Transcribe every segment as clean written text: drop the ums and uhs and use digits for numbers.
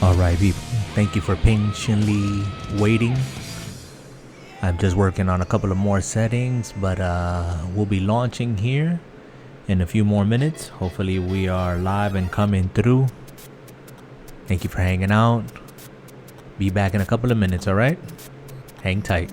Alright people, thank you for patiently waiting. I'm just working on a couple of more settings, but we'll be launching here in a few more minutes. Hopefully we are live and coming through. Thank you for hanging out. Be back in a couple of minutes, alright? Hang tight.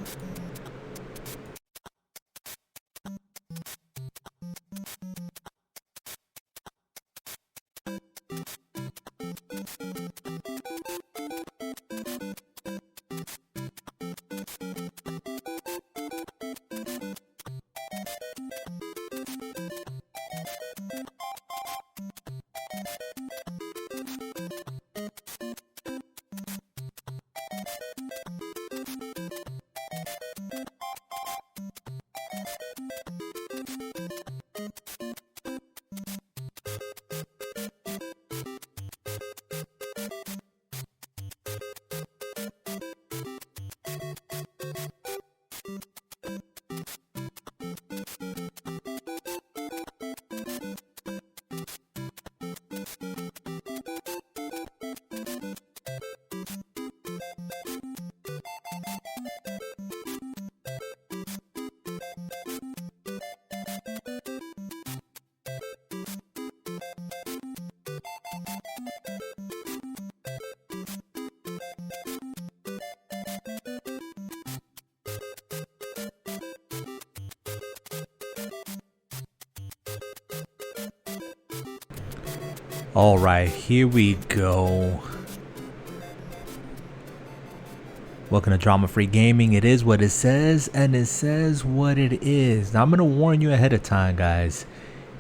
Alright, here we go. Welcome to Drama Free Gaming. It is what it says, and it says what it is. Now, I'm going to warn you ahead of time, guys.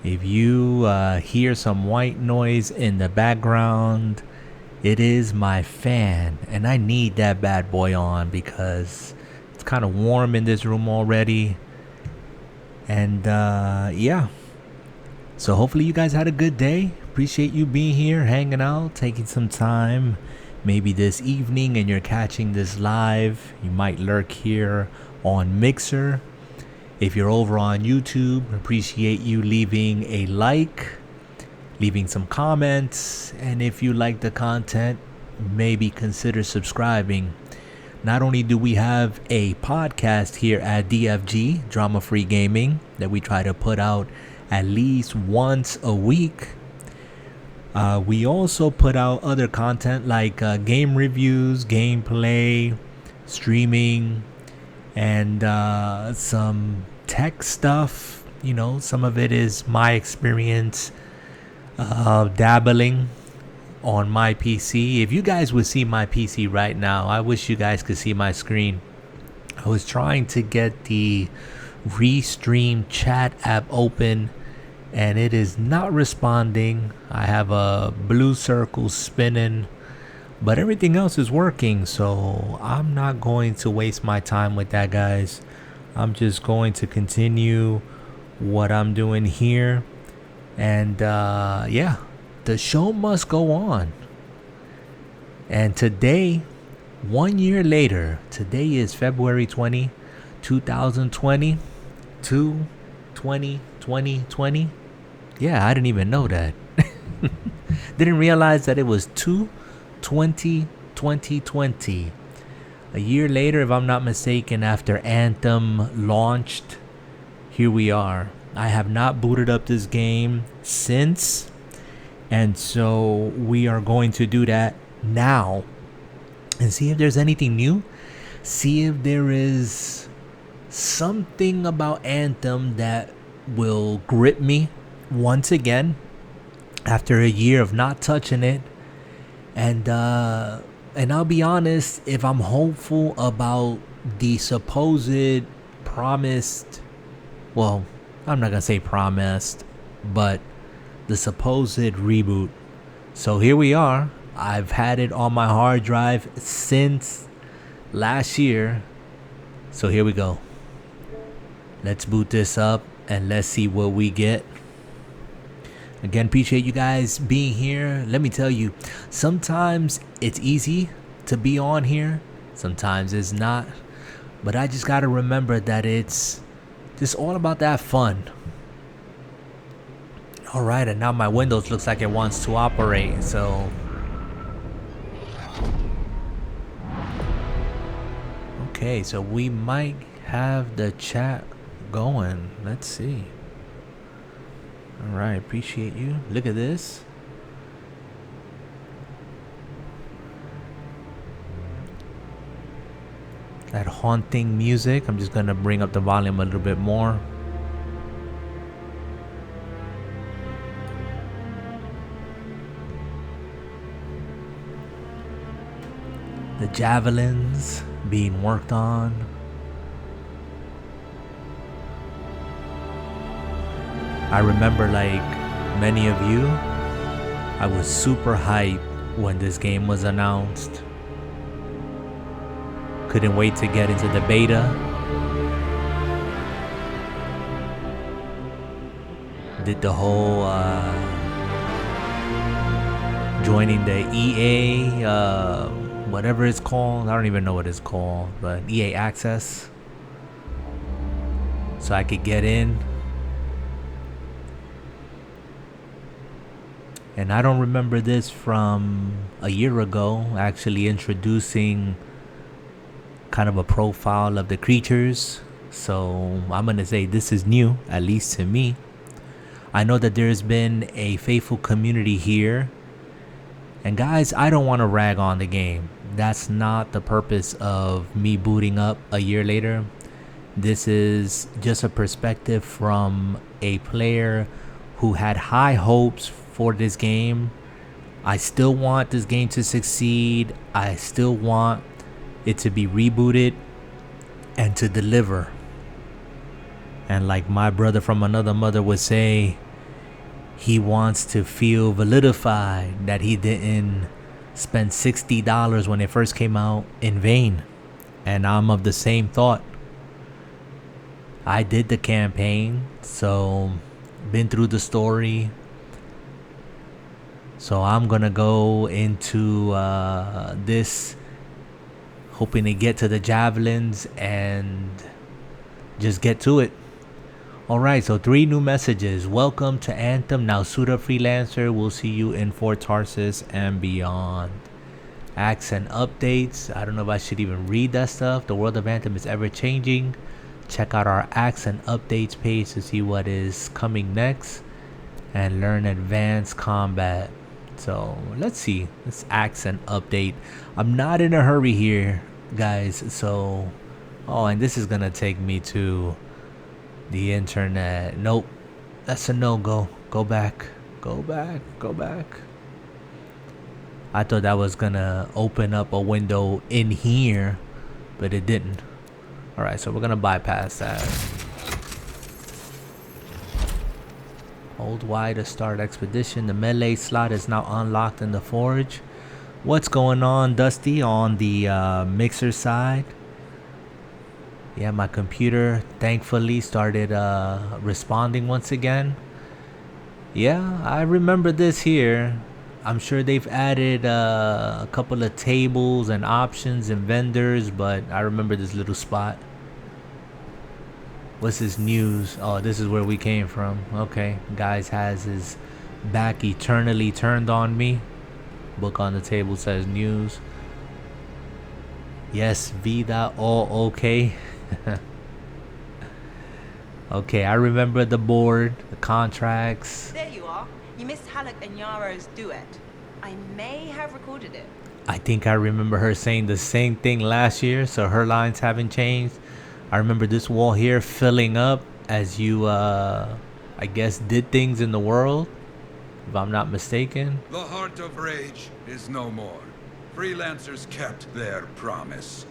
If you hear some white noise in the background, it is my fan, and I need that bad boy on because it's kind of warm in this room already. And yeah. So hopefully you guys had a good day. Appreciate you being here, hanging out, taking some time. Maybe this evening and you're catching this live. You might lurk here on Mixer. If you're over on YouTube, appreciate you leaving a like, leaving some comments. And if you like the content, maybe consider subscribing. Not only do we have a podcast here at DFG, Drama Free Gaming, that we try to put out at least once a week. We also put out other content like game reviews, gameplay, streaming, and some tech stuff. You know, some of it is my experience dabbling on my PC. If you guys would see my PC right now, I wish you guys could see my screen. I was trying to get the Restream chat app open, and it is not responding. I have a blue circle spinning, but everything else is working, so I'm not going to waste my time with that, guys. I'm just going to continue what I'm doing here, and yeah, the show must go on. And today, 1 year later, today is February 20, 2020, 2020. Yeah, I didn't even know that. Didn't realize that it was 2020. A year later, if I'm not mistaken, after Anthem launched, here we are. I have not booted up this game since, and so we are going to do that now and see if there's anything new. See if there is something about Anthem that will grip me once again after a year of not touching it. And I'll be honest, if I'm hopeful about the supposed promised, well, I'm not gonna say promised, but the supposed reboot. So here we are. I've had it on my hard drive since last year. So here we go. Let's boot this up and let's see what we get. Again, appreciate you guys being here. Let me tell you, sometimes it's easy to be on here, sometimes it's not. But I just gotta remember that it's just all about that fun. Alright, and now my Windows looks like it wants to operate, so Okay, so we might have the chat going. Let's see. All right, appreciate you. Look at this. That haunting music. I'm just gonna bring up the volume a little bit more. The javelins being worked on. I remember, like many of you, I was super hyped when this game was announced. Couldn't wait to get into the beta. Did the whole joining the EA, whatever it's called. I don't even know what it's called, but EA Access. So I could get in. And I don't remember this from a year ago, actually introducing kind of a profile of the creatures. So I'm gonna say this is new, at least to me. I know that there's been a faithful community here. And guys, I don't want to rag on the game. That's not the purpose of me booting up a year later. This is just a perspective from a player who had high hopes for this game. I still want this game to succeed. I still want it to be rebooted and to deliver. And like my brother from another mother would say, he wants to feel validified that he didn't spend $60 when it first came out in vain. And I'm of the same thought. I did the campaign, so been through the story. So I'm gonna go into this hoping to get to the javelins and just get to it. Alright, so 3 new messages. Welcome to Anthem. Now suit up, freelancer. We'll see you in Fort Tarsus and beyond. Acts and updates. I don't know if I should even read that stuff. The world of Anthem is ever changing. Check out our acts and updates page to see what is coming next. And learn advanced combat. So let's see. This acts and update. I'm not in a hurry here, guys. So, oh, and this is gonna take me to the internet. Nope, that's a no-go. Go back. Go back. Go back. I thought that was gonna open up a window in here, but it didn't. All right, so we're gonna bypass that. Hold Y to start expedition. The melee slot is now unlocked in the forge. What's going on, Dusty, on the mixer side? Yeah, my computer thankfully started responding once again. Yeah, I remember this here. I'm sure they've added a couple of tables and options and vendors, but I remember this little spot. What's this news? Oh, this is where we came from. Okay, guys has his back eternally turned on me. Book on the table says news. Yes, Vida, all okay. Okay, I remember the board, the contracts. There you are. You missed Halleck and Yaro's duet. I may have recorded it. I think I remember her saying the same thing last year, so her lines haven't changed. I remember this wall here filling up as you, I guess, did things in the world, if I'm not mistaken. The heart of rage is no more. Freelancers kept their promise.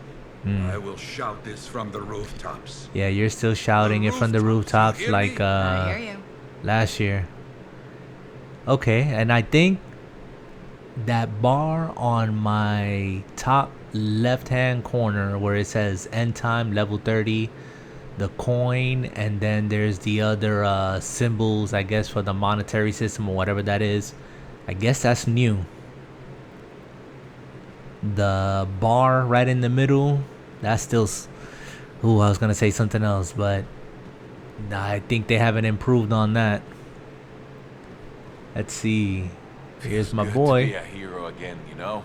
I will shout this from the rooftops. Yeah, you're still shouting it from the rooftops like I hear you. last year. Okay, and I think that bar on my top left-hand corner where it says end time level 30, the coin, and then there's the other symbols, I guess, for the monetary system or whatever that is. I guess that's new. The bar right in the middle, that's still... Ooh, I was gonna say something else, but I think they haven't improved on that. Let's see. Here's my boy. To be a hero again, you know?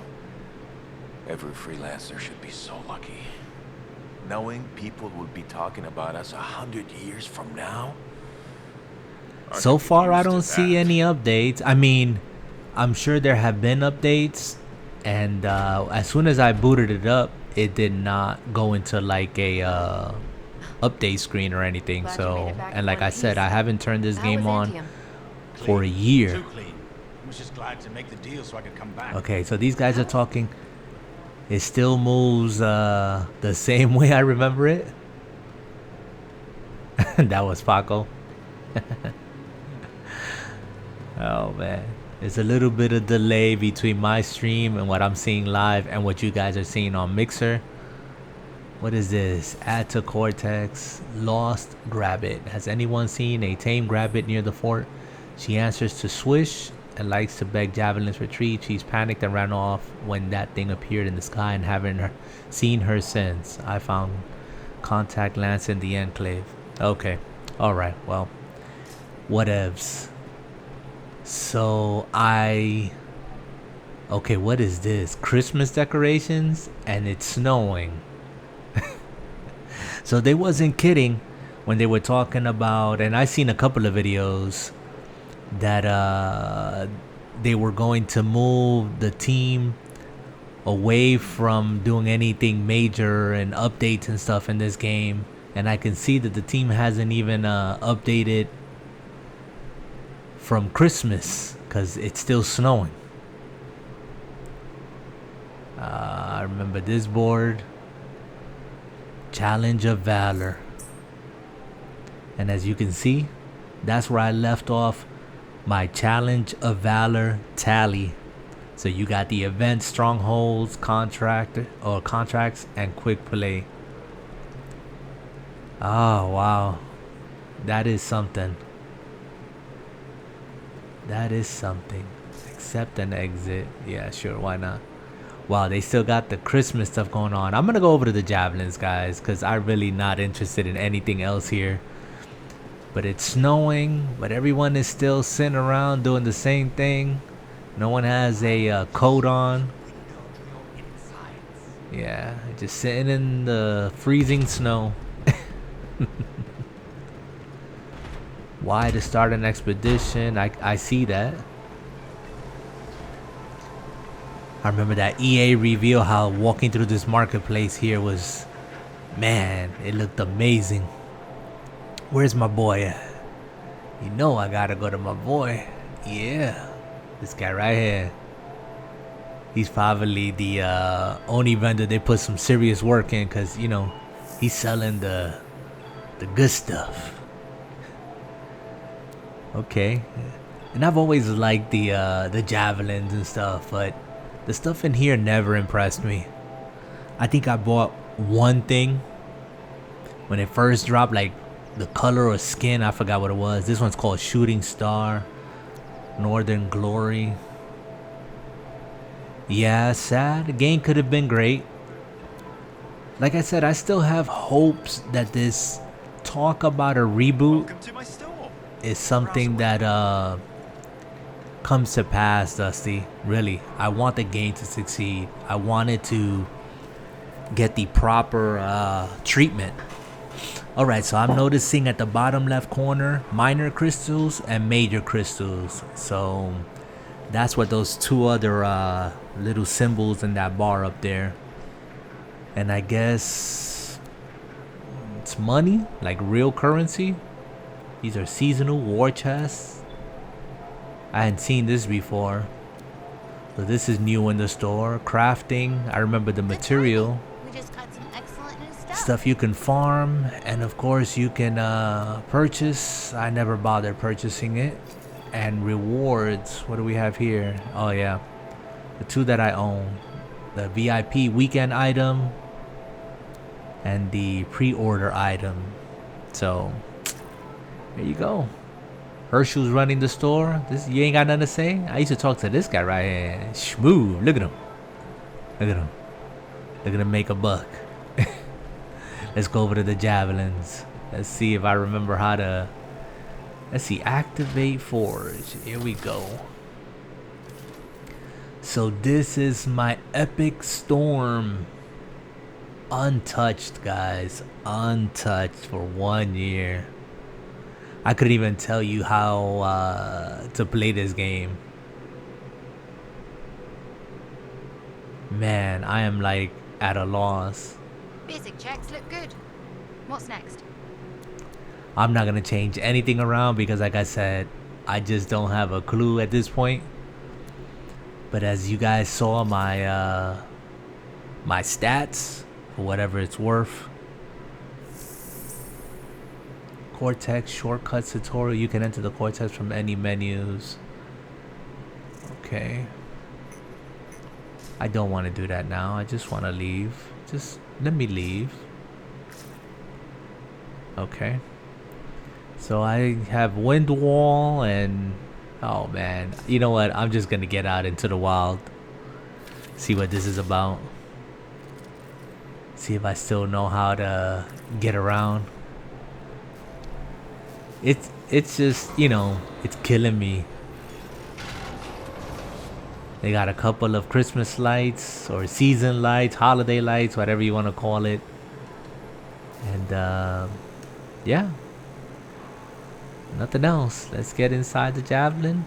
Every freelancer should be so lucky. knowing people would be talking about us 100 years from now? So far, I don't used to see that. any updates. I mean, I'm sure there have been updates, and as soon as I booted it up, it did not go into like a update screen or anything. Glad you made So, it back and in like one I said, piece. I haven't turned this How game was on Anthem? for a Too year. clean. I was just glad to make the deal so I could come back. Okay, so these guys are talking. It still moves the same way I remember it. That was Paco. Oh man, there's a little bit of delay between my stream and what I'm seeing live and what you guys are seeing on Mixer. What is this? Add to Cortex. Lost Grabbit. Has anyone seen a tame Grabbit near the fort? She answers to Swish and likes to beg Javelin's retreat. She's panicked and ran off when that thing appeared in the sky and haven't seen her since. I found contact Lance in the Enclave. Okay. Alright, well. Whatevs. So okay, what is this? Christmas decorations and it's snowing. So they wasn't kidding when they were talking about, and I seen a couple of videos that they were going to move the team away from doing anything major and updates and stuff in this game, and I can see that the team hasn't even updated from Christmas because it's still snowing. I remember this board, Challenge of Valor, and as you can see, that's where I left off my Challenge of Valor tally. So you got the event, strongholds, contracts, and quick play. Oh wow, that is something. That is something. Accept and exit. Yeah, sure, why not? Wow, they still got the Christmas stuff going on. I'm gonna go over to the Javelins, guys, because I'm really not interested in anything else here. But it's snowing, but everyone is still sitting around doing the same thing. No one has a coat on. Yeah, just sitting in the freezing snow. Why to start an expedition? I see that. I remember that EA reveal how walking through this marketplace here was, man, it looked amazing. Where's my boy at? You know I gotta go to my boy. Yeah, this guy right here. He's probably the only vendor they put some serious work in, because, you know, he's selling the good stuff. Okay, and I've always liked the javelins and stuff, but the stuff in here never impressed me. I think I bought one thing when it first dropped, like the color or skin, I forgot what it was. This one's called Shooting Star, Northern Glory. Yeah, sad. The game could have been great. Like I said, I still have hopes that this talk about a reboot is something that comes to pass, Dusty. Really, I want the game to succeed. I want it to get the proper treatment. Alright, so I'm noticing at the bottom left corner, minor crystals and major crystals. So that's what those two other little symbols in that bar up there. And I guess it's money, like real currency. These are seasonal war chests. I hadn't seen this before. So this is new in the store. Crafting. I remember the material. We just got some excellent new stuff. Stuff you can farm. And of course you can purchase. I never bothered purchasing it. And rewards. What do we have here? Oh yeah. The two that I own. The VIP weekend item. And the pre-order item. So there you go. Herschel's running the store. You ain't got nothing to say? I used to talk to this guy right here. Smooth. Look at him. Look at him. Look at him make a buck. Let's go over to the javelins. Let's see if I remember how to. Let's see. Activate forge. Here we go. So this is my epic storm. untouched, guys. Untouched for 1 year. I couldn't even tell you how to play this game. Man, I am like at a loss. Basic checks look good. What's next? I'm not gonna change anything around because, like I said, I just don't have a clue at this point. But as you guys saw, my my stats, for whatever it's worth. Cortex shortcuts tutorial. You can enter the Cortex from any menus. Okay. I don't want to do that now. I just want to leave. Just let me leave. Okay. So I have wind wall and oh man, you know what? I'm just gonna get out into the wild. See what this is about. See if I still know how to get around. It's just, you know, it's killing me. They got a couple of Christmas lights or season lights, holiday lights, whatever you want to call it. And yeah. Nothing else. Let's get inside the Javelin.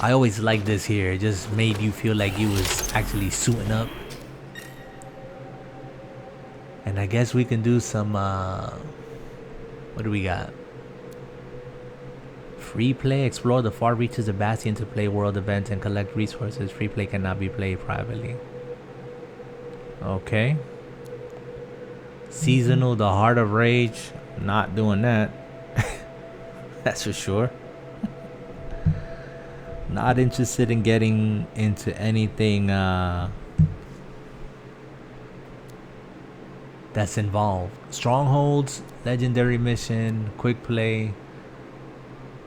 I always liked this here. It just made you feel like you was actually suiting up. And I guess we can do some, what do we got? Free play. Explore the far reaches of Bastion to play world events and collect resources. Free play cannot be played privately. Okay. Seasonal, the Heart of Rage. Not doing that. That's for sure. Not interested in getting into anything that's involved. Strongholds, legendary mission, quick play.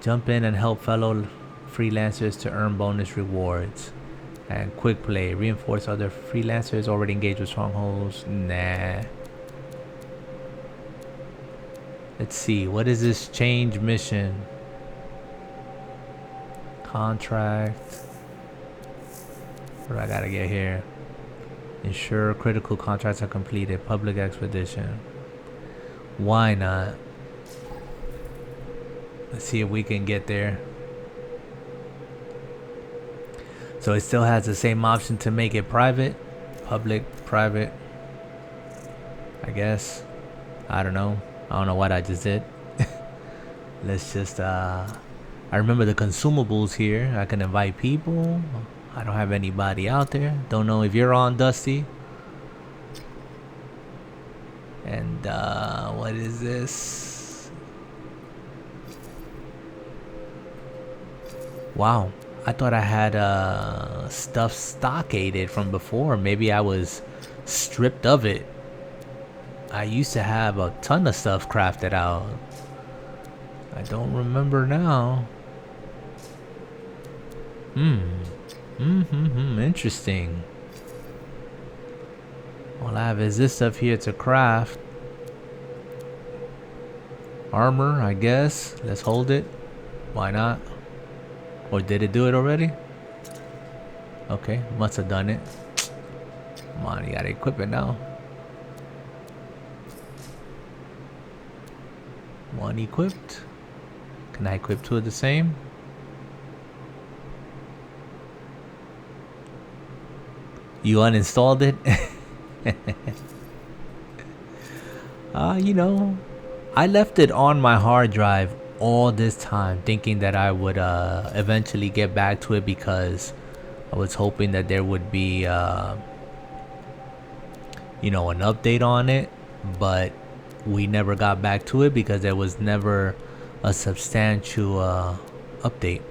Jump in and help fellow freelancers to earn bonus rewards. And quick play, reinforce other freelancers already engaged with strongholds. Nah. Let's see, what is this change mission? Contract. What do I gotta get here? Ensure critical contracts are completed. Public expedition. Why not? Let's see if we can get there. So it still has the same option to make it private. Public, private. I guess. I don't know. I don't know what I just did. Let's just I remember the consumables here. I can invite people. I don't have anybody out there. Don't know if you're on, Dusty. And what is this? Wow. I thought I had stuff stockaded from before. Maybe I was stripped of it. I used to have a ton of stuff crafted out. I don't remember now. Interesting. All I have is this stuff here to craft. Armor, I guess. Let's hold it. Why not? Or did it do it already? Okay, must have done it. Come on, you gotta equip it now. One equipped. Can I equip two of the same? You uninstalled it? You know, I left it on my hard drive all this time thinking that I would eventually get back to it because I was hoping that there would be you know, an update on it, but we never got back to it because there was never a substantial update.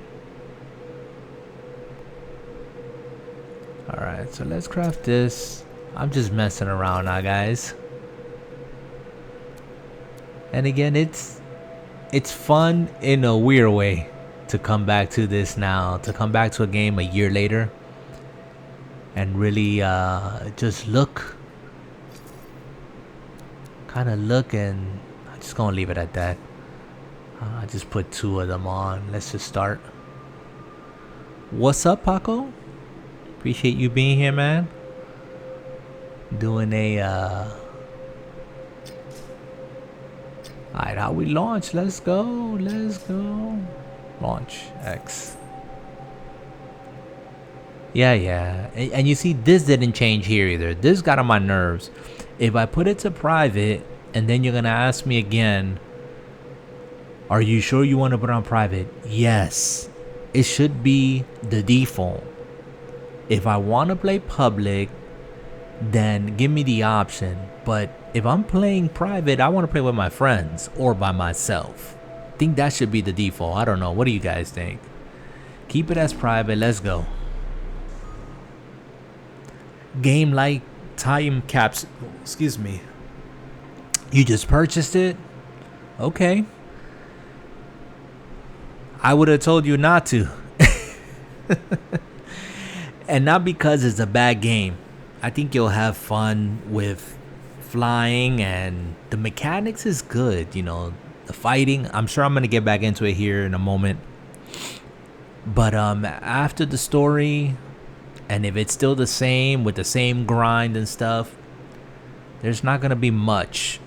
Alright, so let's craft this. I'm just messing around now, guys. And again, it's fun in a weird way to come back to this now, to come back to a game a year later and really just look, kind of look, and I'm just gonna leave it at that. I just put two of them on. Let's just start. What's up, Paco? Appreciate you being here, man. Doing a alright, how we launch? Let's go. Launch X. Yeah. And you see, this didn't change here either. This got on my nerves. If I put it to private, and then you're gonna ask me again, are you sure you want to put it on private? Yes. It should be the default. If I want to play public, then give me the option. But if I'm playing private, I want to play with my friends or by myself. I think that should be the default. I don't know. What do you guys think? Keep it as private. Let's go. Game like time capsule. Excuse me. You just purchased it? Okay. I would have told you not to. And not because it's a bad game. I think you'll have fun with flying, and the mechanics is good, you know, the fighting. I'm sure I'm going to get back into it here in a moment. But after the story, and if it's still the same with the same grind and stuff, there's not going to be much.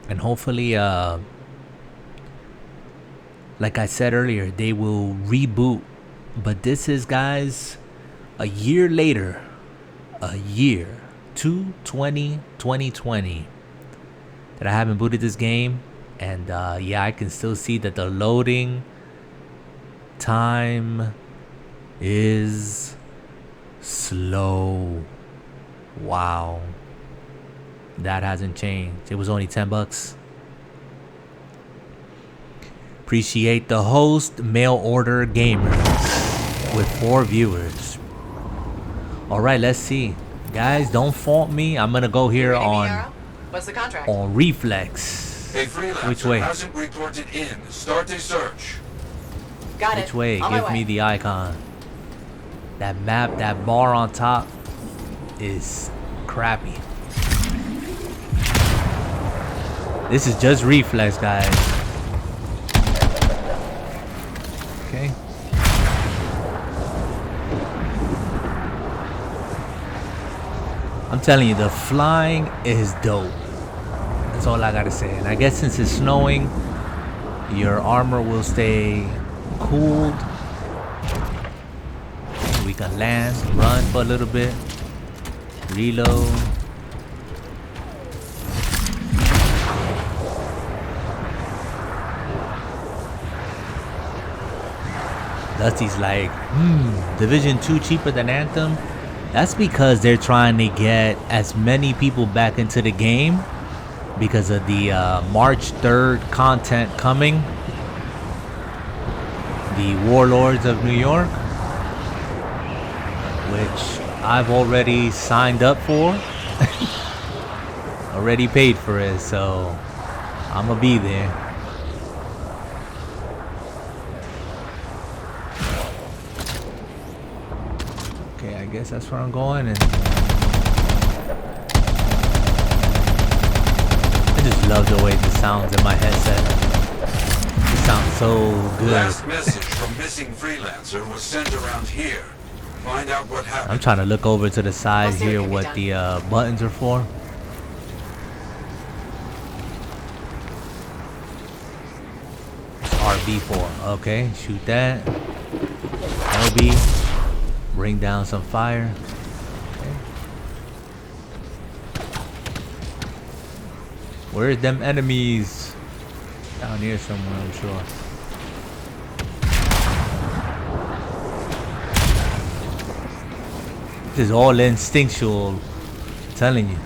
And hopefully, like I said earlier, they will reboot. But this is, guys, a year later. A year. 2020 that I haven't booted this game. And yeah, I can still see that the loading time is slow. Wow. That hasn't changed. It was only $10. Appreciate the host, mail order gamers with 4 viewers. Alright, let's see. Guys, don't fault me. I'm gonna go here on What's the contract? On reflex. A freelancer Which way? hasn't reported in. Start a search. Got it. Which way? On my Give way. me the icon. That map, that bar on top is crappy. This is just reflex, guys. Okay. I'm telling you, the flying is dope. That's all I gotta say. And I guess since it's snowing, your armor will stay cooled. We can land, run for a little bit, reload. Dusty's like, Division 2 cheaper than Anthem? That's because they're trying to get as many people back into the game because of the March 3rd content coming. The Warlords of New York, which I've already signed up for. Already paid for it, so I'm gonna be there. Okay, I guess that's where I'm going, and I just love the way this sounds in my headset. It sounds so good. Last message from missing freelancer was sent around here. Find out what happened. I'm trying to look over to the side I'll see what here can be what done. the buttons are for. RB for. Okay, shoot that. LB. Bring down some fire. Okay. Where's them enemies? Down here somewhere, I'm sure. This is all instinctual. I'm telling you.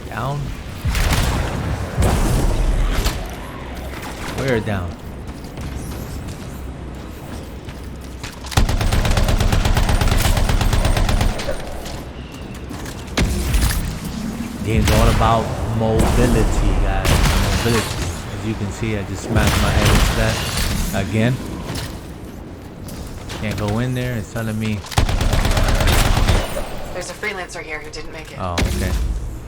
Down. Where down? Game's all about mobility, guys. Mobility. As you can see, I just smashed my head into that again. Can't go in there. It's telling me. There's a freelancer here who didn't make it. Oh, okay.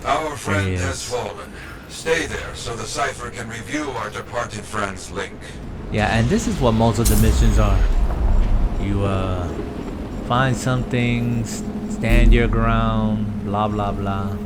Our friend Yes. has fallen. Stay there so the cipher can review our departed friend's link. Yeah, and this is what most of the missions are. You find something, Stand your ground, blah blah blah.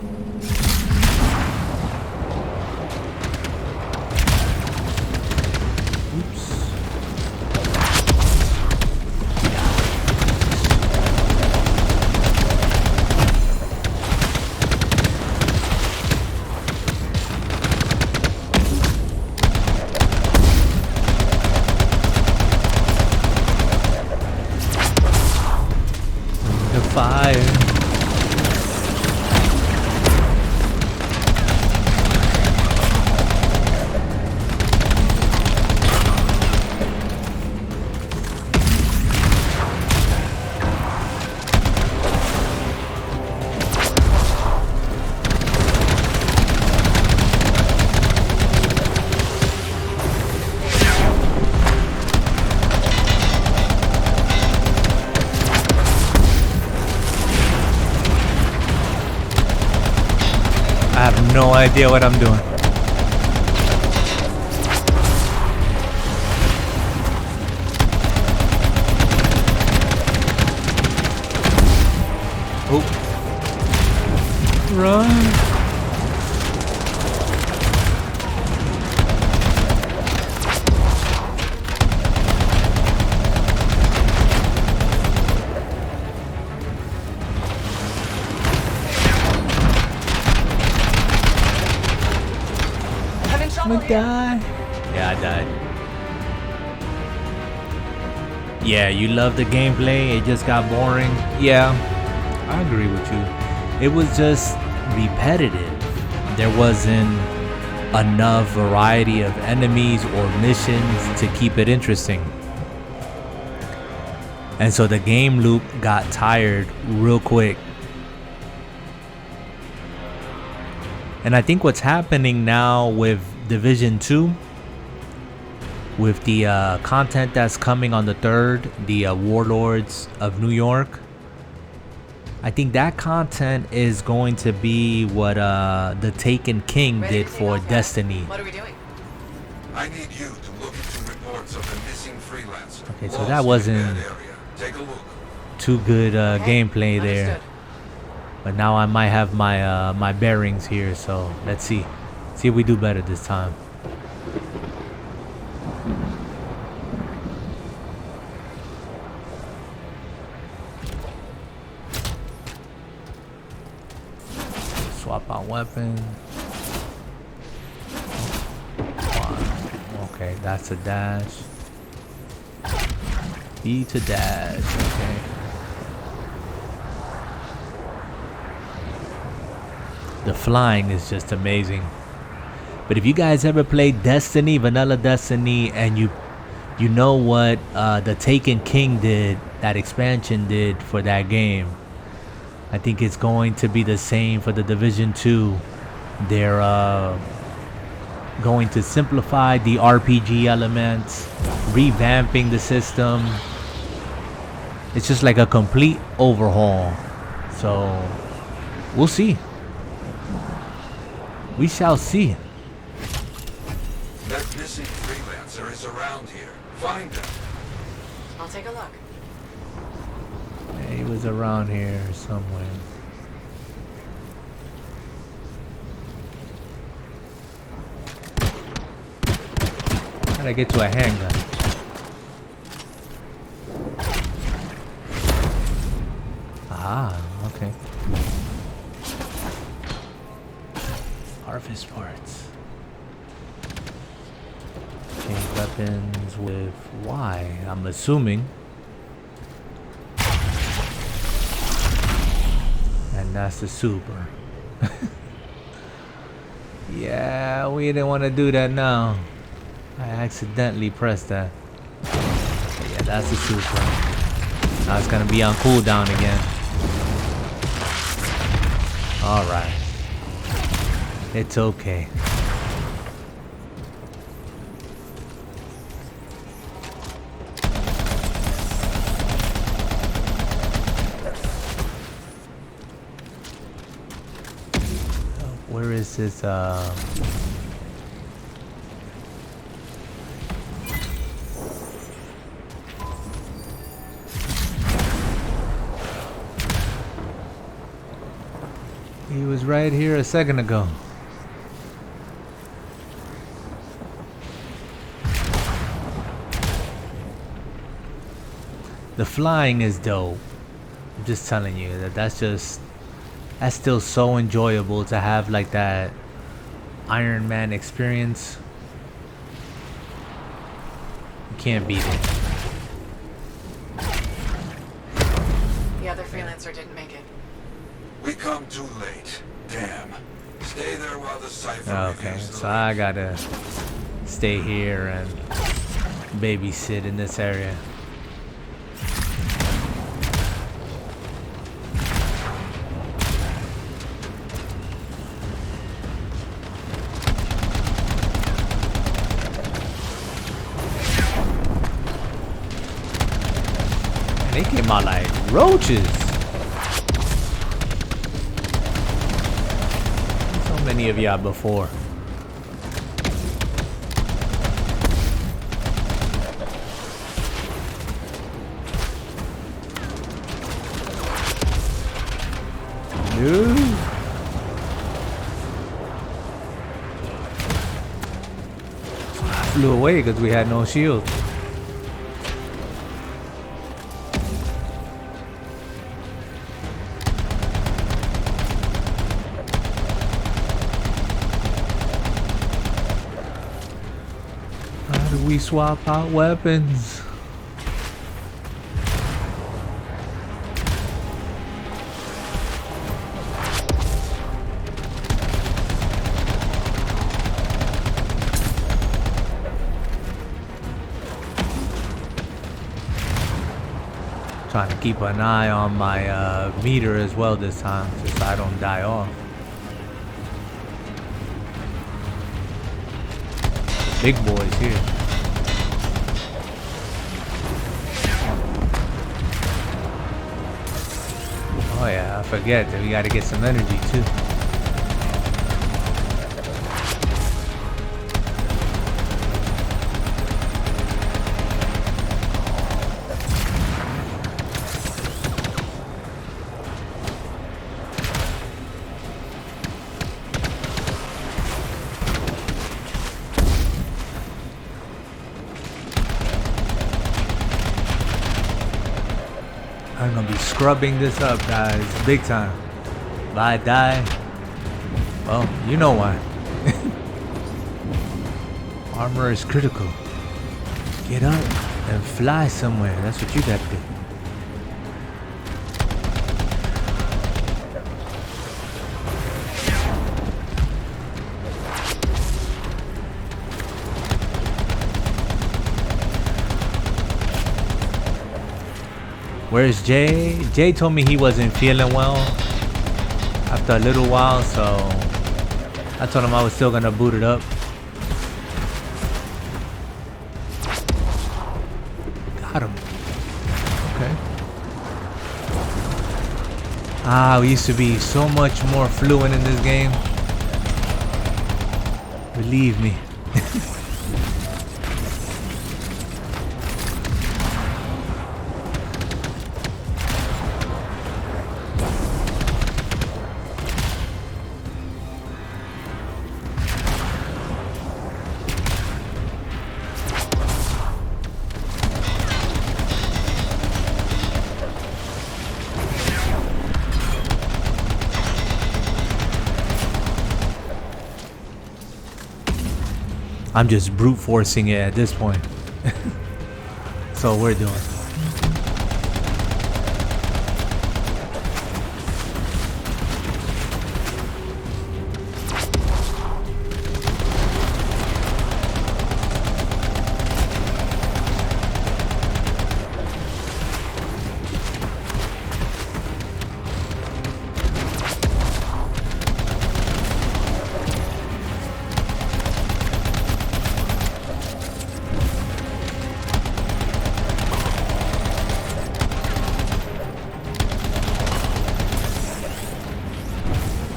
Fire. I have no idea what I'm doing. Oh. Run. I'm gonna die. Yeah, I died. Yeah, you love the gameplay. It just got boring. Yeah, I agree with you. It was just repetitive. There wasn't enough variety of enemies or missions to keep it interesting. And so the game loop got tired real quick. And I think what's happening now with Division 2, with the content that's coming on the 3rd, the Warlords of New York, I think that content is going to be what the Taken King did for Destiny. What are we doing? I need you to look into reports of a missing freelancer. Okay, so that wasn't Take a look. too good gameplay there. Understood. But now I might have my my bearings here, so let's see. See if we do better this time. Swap out weapon. Okay, that's a dash. E to dash. Okay. The flying is just amazing. But if you guys ever played Destiny, Vanilla Destiny, and you know what the Taken King did, that expansion did for that game, I think it's going to be the same for the Division 2. They're going to simplify the RPG elements, revamping the system. It's just like a complete overhaul. So we'll see. We shall see. That missing freelancer is around here. Find him. I'll take a look. Yeah, he was around here somewhere. How'd I get to a handgun? Ah, okay. Harvest parts. Change weapons with Y, I'm assuming. And that's the super. Yeah, we didn't want to do that now. I accidentally pressed that. But yeah, that's the super. Now it's gonna be on cooldown again. Alright. It's okay. Where is this He was right here a second ago. The flying is dope. I'm just telling you that's still so enjoyable to have like that Iron Man experience. You can't beat it. The other freelancer didn't make it. We come too late. Damn. Stay there while the cipher Okay, reviews the so I gotta stay here and babysit in this area. They came out like roaches. So many of y'all before. Dude. I flew away because we had no shield. We swap out weapons. Trying to keep an eye on my meter as well this time, just so I don't die off. Big boys here. Oh yeah, I forget that we gotta get some energy too. I'm gonna be scrubbing this up, guys, big time. If I die, well, you know why. Armor is critical. Get up and fly somewhere. That's what you got to do. Where's Jay? Jay told me he wasn't feeling well after a little while, so I told him I was still gonna boot it up. Got him. Okay. Ah, we used to be so much more fluent in this game. Believe me. I'm just brute forcing it at this point. So we're doing.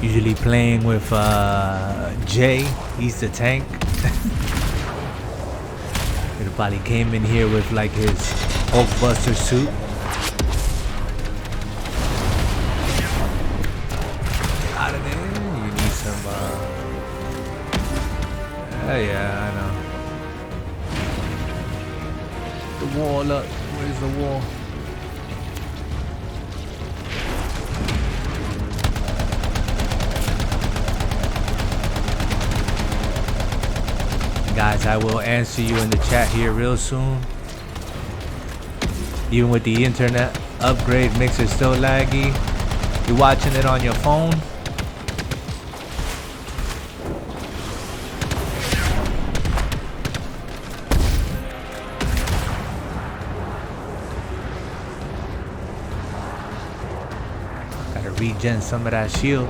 Usually playing with Jay, he's the tank. Everybody came in here with like his Hulkbuster suit. Get out of there. yeah, I know. The wall, look. Where's the wall? Guys, I will answer you in the chat here real soon. Even with the internet upgrade, mixer still laggy. You're watching it on your phone. Gotta regen some of that shield.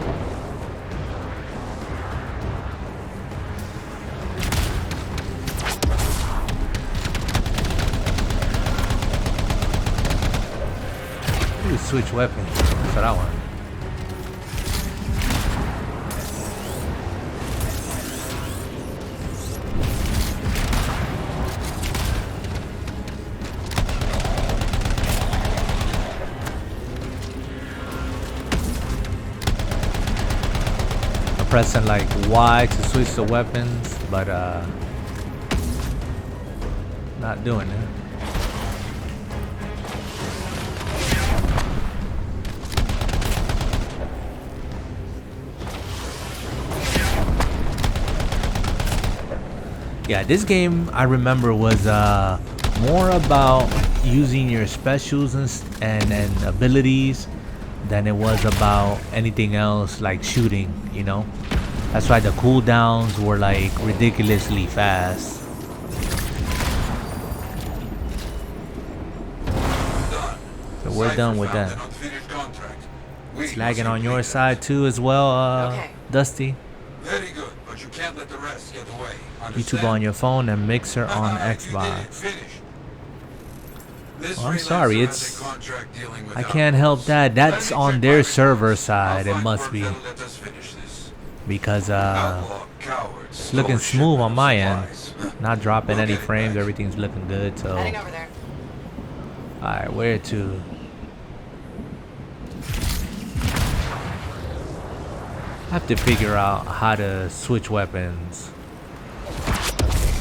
Switch weapons. That's what I want. I'm pressing like Y to switch the weapons, but not doing it. Yeah, this game I remember was more about using your specials and abilities than it was about anything else like shooting, you know? That's why the cooldowns were like ridiculously fast. So we're done with that. It's lagging on your side too as well, Dusty. Very good, but you can't let the rest get away. YouTube on your phone and Mixer on Xbox. Oh, I'm sorry, I can't help that. That's on their server side. It must be because it's looking smooth on my end. Not dropping any frames. Everything's looking good. So, all right, where to? I have to figure out how to switch weapons.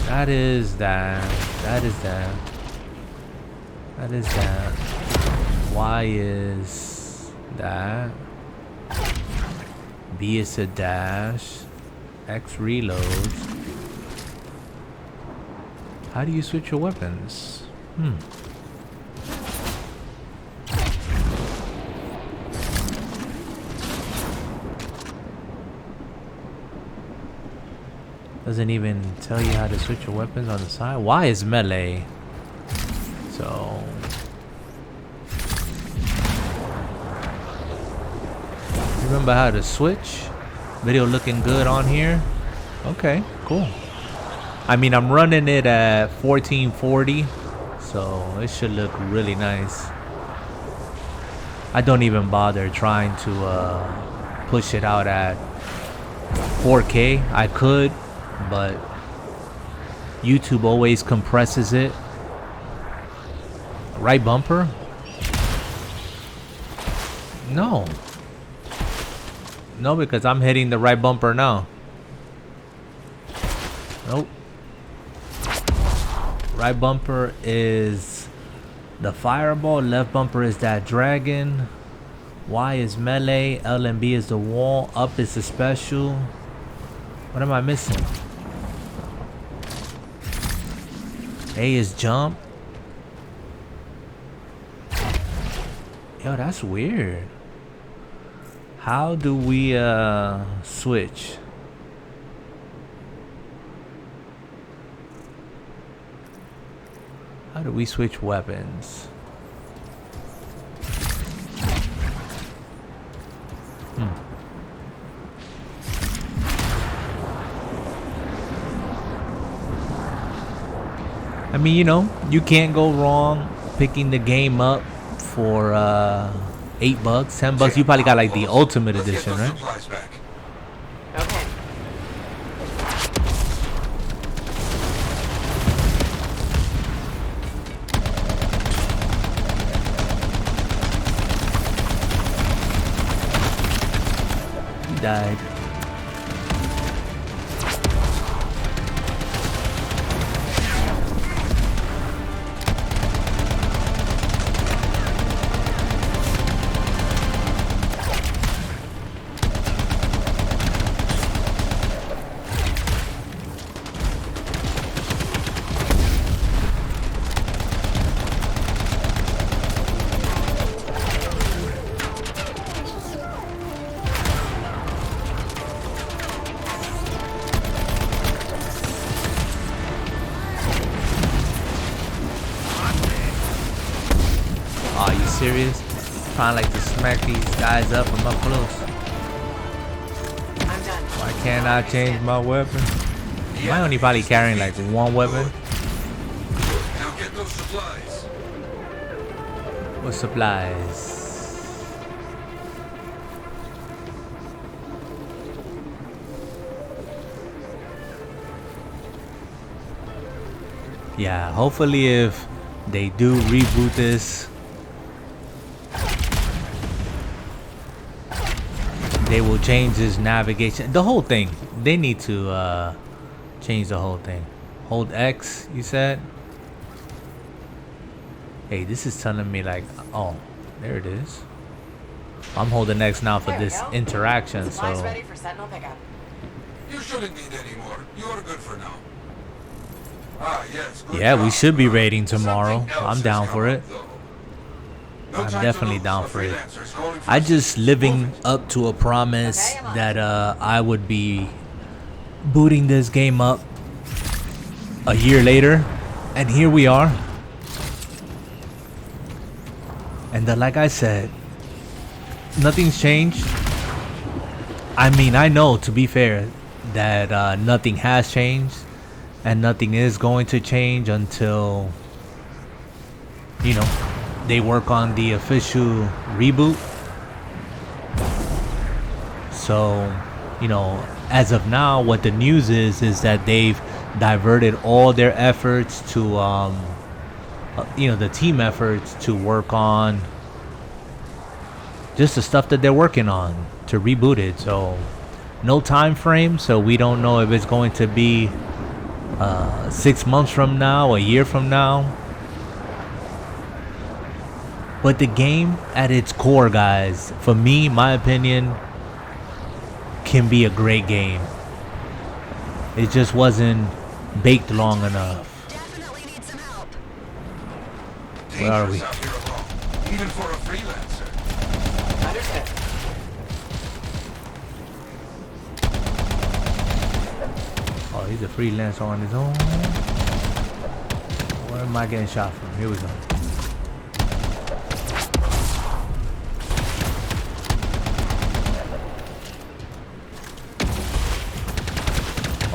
That is that. That is that. That is that. Y is that. B is a dash. X reloads. How do you switch your weapons? Doesn't even tell you how to switch your weapons on the side. Y is melee. So remember how to switch? Video looking good on here. Okay, cool. I mean, I'm running it at 1440, so it should look really nice. I don't even bother trying to push it out at 4K. I could, but YouTube always compresses it. Right bumper? No. No, because I'm hitting the right bumper now. Nope. Right bumper is the fireball. Left bumper is that dragon. Y is melee. L and B is the wall. Up is the special. What am I missing? A is jump. Yo, that's weird. How do we switch? How do we switch weapons? I mean, you know, you can't go wrong picking the game up for $8, $10. You probably got like the ultimate edition, right? Okay. He died. Are you serious? Trying like to smack these guys up from up close. I'm done. Why can't I change my weapon? Am I only probably carrying like one weapon? Now get those supplies. What supplies? Yeah, hopefully if they do reboot this, they will change this navigation. The whole thing. They need to change the whole thing. Hold X, you said? Hey, this is telling me like, oh, there it is. I'm holding X now for There we this go. interaction, Supplies so... ready for sentinel pickup. You shouldn't need any more. You're good for now. Ah, yes. Good Yeah, we job. should be raiding tomorrow. Something else I'm has down come for up, it. though. No I'm time to definitely lose. down The for it. freelancer's calling for I us. just living Move it. up to a promise Okay, I'm on. that I would be booting this game up a year later, and here we are. And then, like I said, nothing's changed. I mean, I know, to be fair, that nothing has changed and nothing is going to change until, you know, they work on the official reboot. So, you know, as of now, what the news is that they've diverted all their efforts to, you know, the team efforts to work on just the stuff that they're working on to reboot it. So, no time frame. So we don't know if it's going to be 6 months from now, a year from now. But the game at its core, guys, for me, my opinion, can be a great game. It just wasn't baked long enough. Definitely need some help. Where are we? Dangerous out here alone, even for a freelancer. Understood. Oh, he's a freelancer on his own. Where am I getting shot from? Here we go.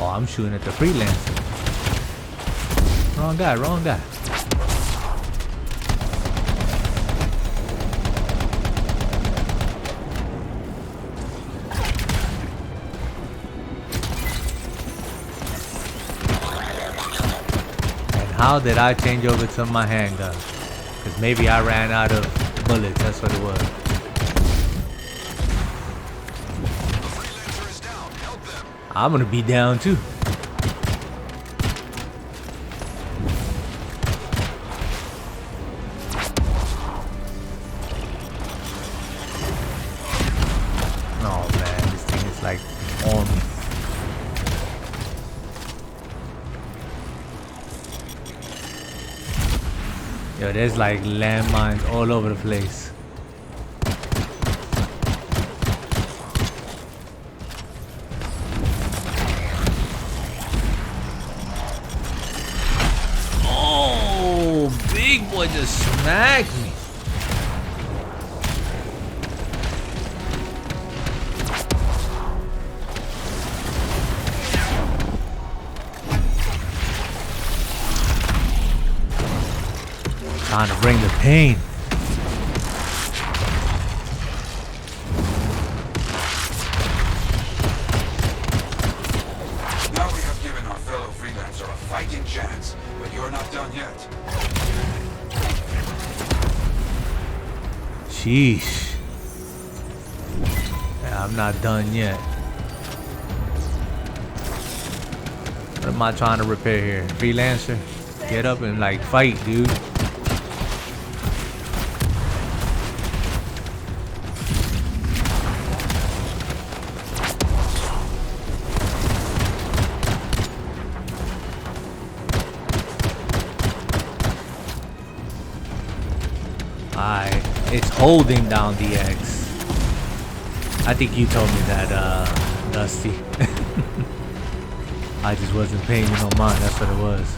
Oh, I'm shooting at the freelancer. Wrong guy, wrong guy. And how did I change over to my handgun? Because maybe I ran out of bullets, that's what it was. The freelancer is down. Help them. I'm gonna be down too. Oh man, this thing is like on me. Yo, there's like landmines all over the place. Oh, big boy just smacked me. Trying to bring the pain. Now we have given our fellow freelancer a fighting chance, but you're not done yet. Sheesh. Yeah, I'm not done yet. What am I trying to repair here? Freelancer? Get up and like fight, dude. Alright, it's holding down the X. I think you told me that, Dusty. I just wasn't paying you no mind, that's what it was.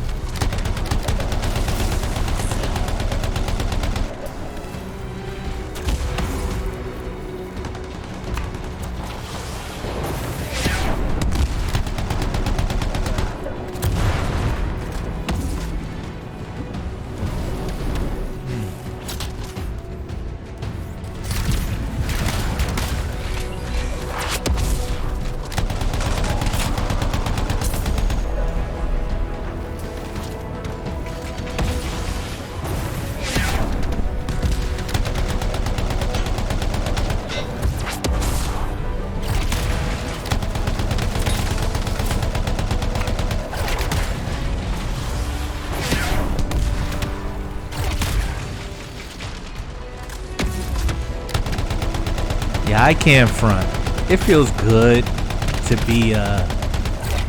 Yeah, I can't front. It feels good to be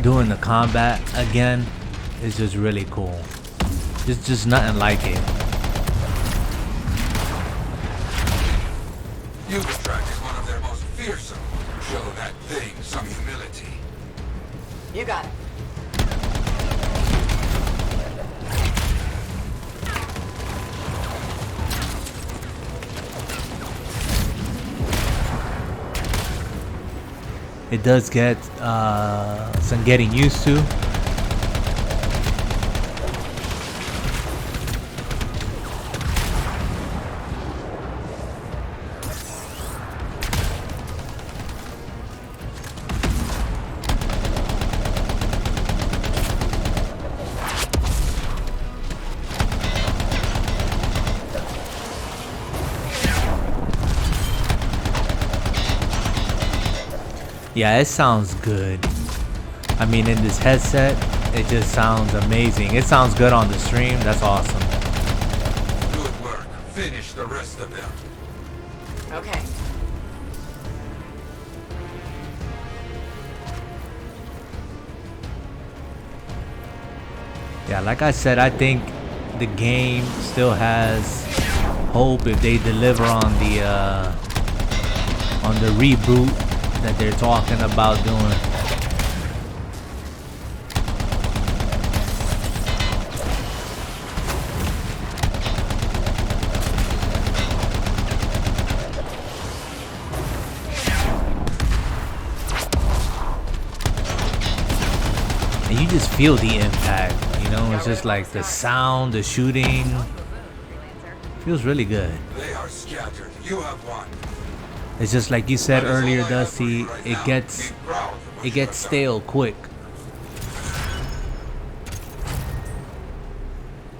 doing the combat again. It's just really cool. It's just nothing like it. You've attracted one of their most fearsome. Show that thing some humility. You got it. It does get some getting used to. Yeah, it sounds good. I mean, in this headset, it just sounds amazing. It sounds good on the stream. That's awesome. Good work. Finish the rest of them. Okay. Yeah, like I said, I think the game still has hope if they deliver on the reboot that they're talking about doing. And you just feel the impact, you know? It's just like the sound, the shooting. Feels really good. They are scattered. You have won. It's just like you said earlier, Dusty. It gets stale quick.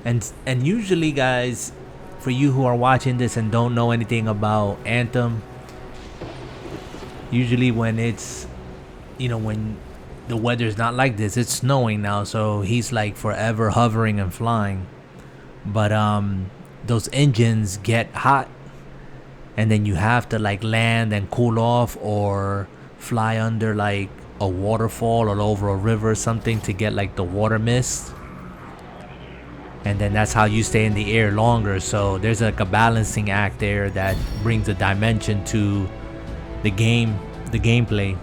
And usually, guys, for you who are watching this and don't know anything about Anthem, usually when it's, you know, when the weather's not like this, it's snowing now, so he's like forever hovering and flying. But those engines get hot. And then you have to like land and cool off or fly under like a waterfall or over a river or something to get like the water mist. And then that's how you stay in the air longer. So there's like a balancing act there that brings a dimension to the gameplay.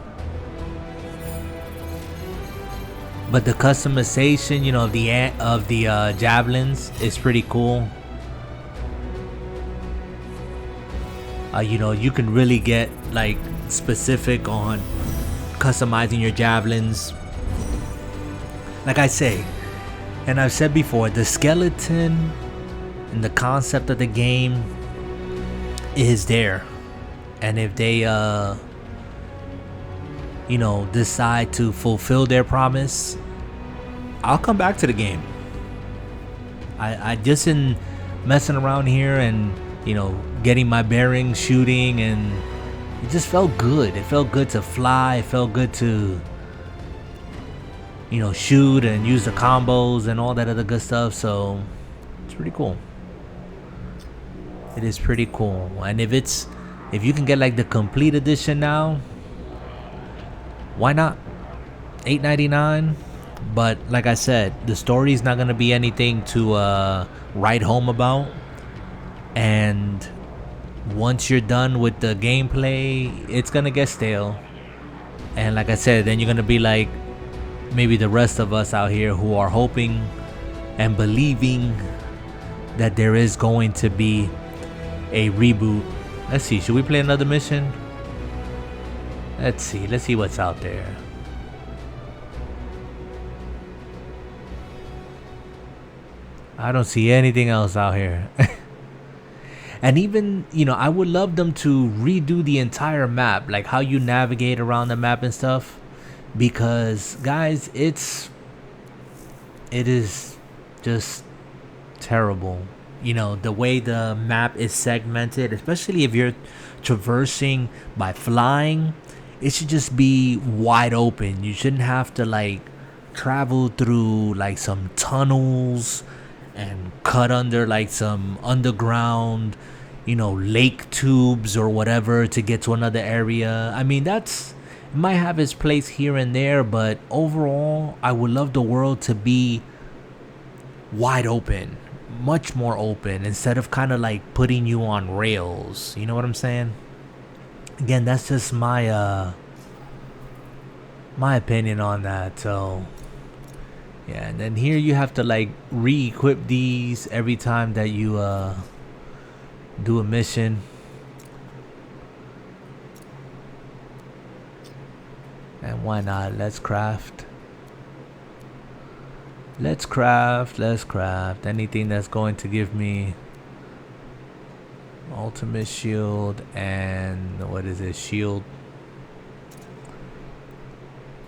But the customization, you know, of the javelins is pretty cool. You know, you can really get like specific on customizing your javelins. Like I say, and I've said before, the skeleton and the concept of the game is there. And if they you know, decide to fulfill their promise, I'll come back to the game. I just in messing around here and, you know, getting my bearings, shooting, and it just felt good. It felt good to fly. It felt good to, you know, shoot and use the combos and all that other good stuff. So it's pretty cool. It is pretty cool. And if you can get like the complete edition now, why not? $8.99. But like I said, the story is not gonna be anything to write home about. And once you're done with the gameplay, it's gonna get stale. And like I said, then you're gonna be like maybe the rest of us out here who are hoping and believing that there is going to be a reboot. Let's see, should we play another mission? Let's see what's out there. I don't see anything else out here. And even, you know, I would love them to redo the entire map, like how you navigate around the map and stuff. Because, guys, it is just terrible. You know, the way the map is segmented, especially if you're traversing by flying, it should just be wide open. You shouldn't have to, like, travel through, like, some tunnels and cut under, like, some underground, you know, lake tubes or whatever to get to another area. I mean, it might have its place here and there, but overall, I would love the world to be wide open, much more open, instead of kind of like putting you on rails. You know what I'm saying? Again, that's just my opinion on that. So yeah, and then here you have to like re-equip these every time that you do a mission. And why not? Let's craft. Let's craft anything that's going to give me ultimate shield and what is it? Shield.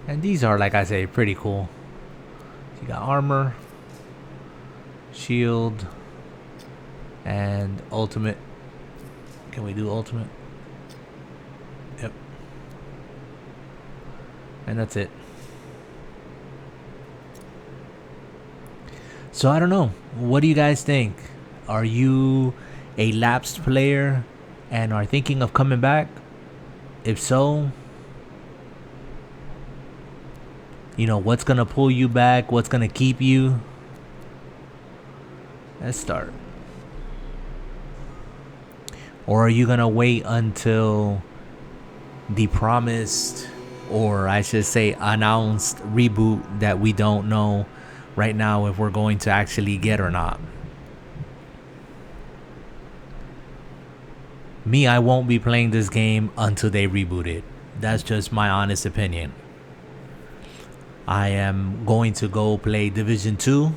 And these are, like I say, pretty cool. You got armor, shield, and ultimate. Can we do ultimate? Yep. And that's it. So I don't know. What do you guys think? Are you a lapsed player and are thinking of coming back? If so, you know, what's gonna pull you back? What's gonna keep you? Let's start. Or are you gonna wait until the promised, or I should say announced, reboot that we don't know right now if we're going to actually get or not? Me, I won't be playing this game until they reboot it. That's just my honest opinion. I am going to go play Division 2.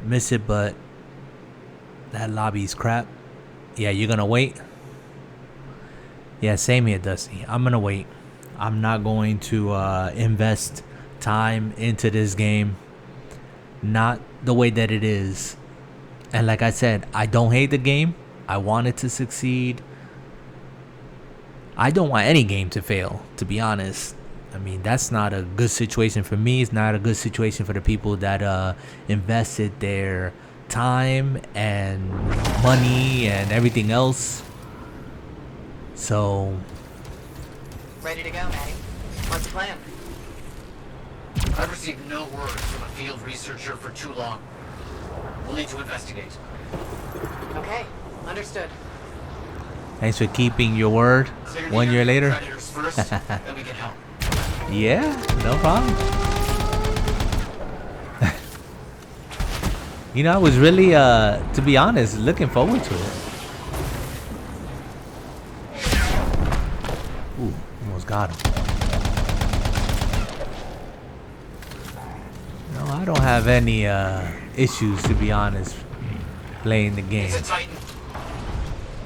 Miss it, but that lobby's crap. Yeah, you're gonna wait? Yeah, same here, Dusty. I'm gonna wait. I'm not going to invest time into this game. Not the way that it is. And like I said, I don't hate the game. I want it to succeed. I don't want any game to fail, to be honest. I mean, that's not a good situation for me. It's not a good situation for the people that invested their time and money and everything else. So, Ready to go, Maddie. What's the plan? I've received no word from a field researcher for too long. We'll need to investigate. Okay, understood. thanks for keeping your word. Clear 1 year later. predators first, then we can help. Yeah, no problem. You know, I was really, to be honest, looking forward to it. Ooh, almost got him. No, I don't have any issues, to be honest, playing the game. It's a Titan.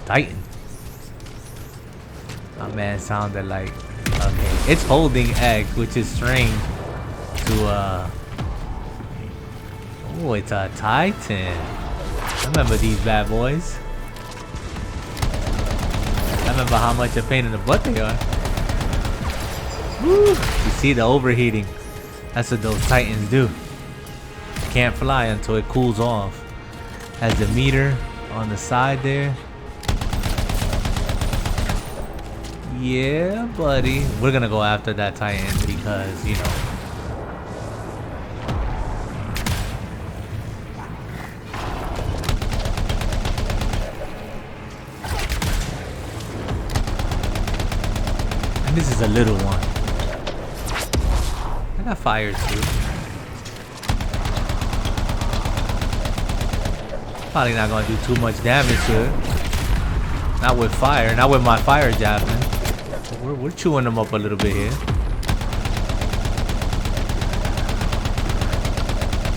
Titan. My man sounded like, okay, it's holding eggs, which is strange to oh, it's a Titan. I remember these bad boys. I remember how much a pain in the butt they are. Woo! You see the overheating. That's what those Titans do. Can't fly until it cools off. Has the meter on the side there. Yeah, buddy. We're gonna go after that Titan because, you know. And this is a little one. I got fire too. Probably not gonna do too much damage to it. Not with fire, not with my fire javelin. We're chewing them up a little bit here.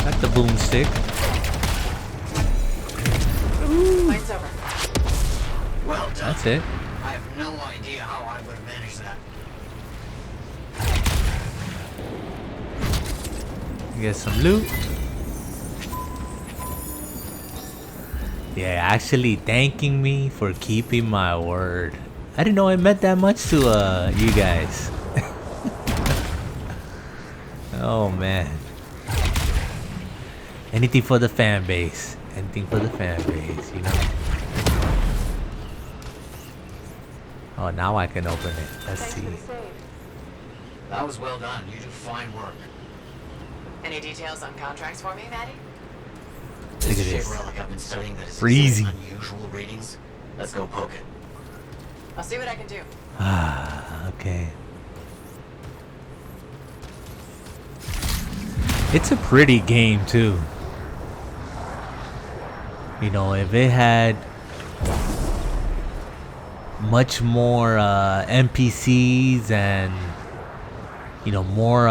Got the boomstick. Fight's over. Well done. That's it. I have no idea how I would have managed that. Get some loot. Yeah, actually thanking me for keeping my word. I didn't know it meant that much to you guys. Oh man. Anything for the fan base. Anything for the fan base, you know. Oh, now I can open it. Let's see. That was well done. You do fine work. Any details on contracts for me, Maddie? Look at This shape this. relic I've been studying that is Freezing. unusual readings. Let's go poke it. I'll see what I can do. Ah, okay. It's a pretty game too. You know, if it had much more NPCs and, you know, more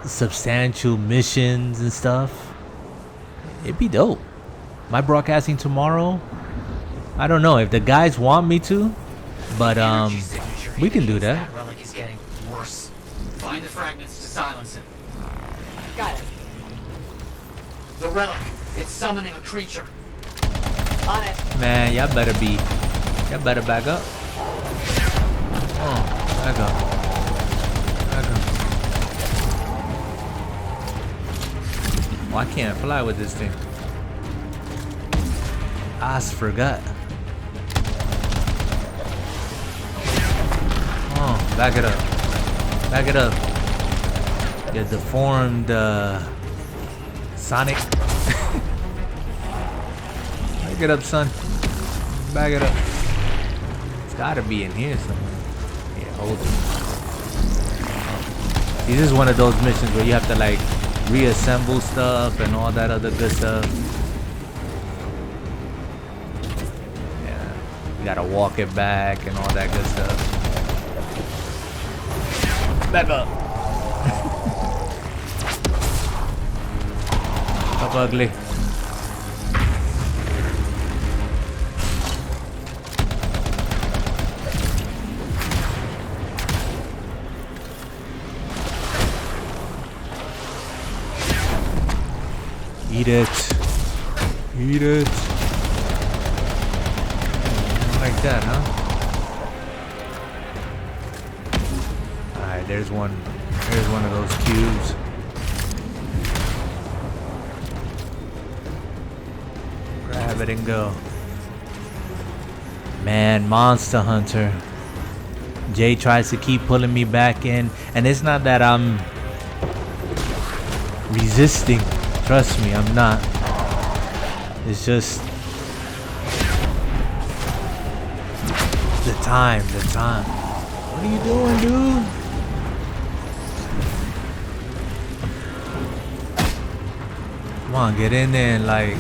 substantial missions and stuff, it'd be dope. Am I broadcasting tomorrow? I don't know if the guys want me to, but Energy signature we can do indicates that. relic is getting worse. Find the fragments to silence it. Got it. The relic. It's summoning a creature. On it. Man, y'all better back up. Oh, back up. Back up. Oh, I can't fly with this thing. I forgot. Oh, back it up. Back it up. You deformed Sonic. Back it up, son. Back it up. It's gotta be in here somewhere. Yeah, hold it. This is one of those missions where you have to like reassemble stuff and all that other good stuff. Yeah, you gotta walk it back and all that good stuff. Back up. Up ugly. Eat it. Eat it. Like that, huh? Alright, there's one. There's one of those cubes. Grab it and go. Man, Monster Hunter. Jay tries to keep pulling me back in, and it's not that I'm resisting. Trust me, I'm not. It's just the time. What are you doing, dude? Come on, get in there and like...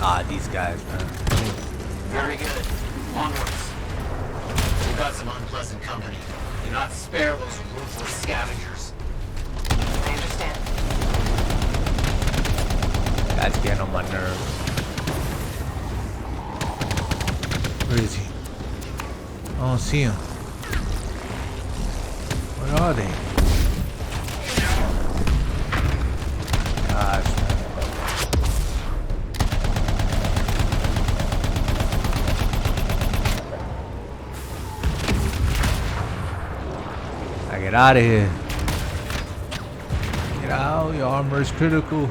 Ah, these guys, man. Very good. Onwards. We've got some unpleasant company. Do not spare those ruthless scavengers. I understand. That's getting on my nerves. Where is he? I don't see him. Where are they? Gosh, man. I get out of here. Get out, your armor is critical.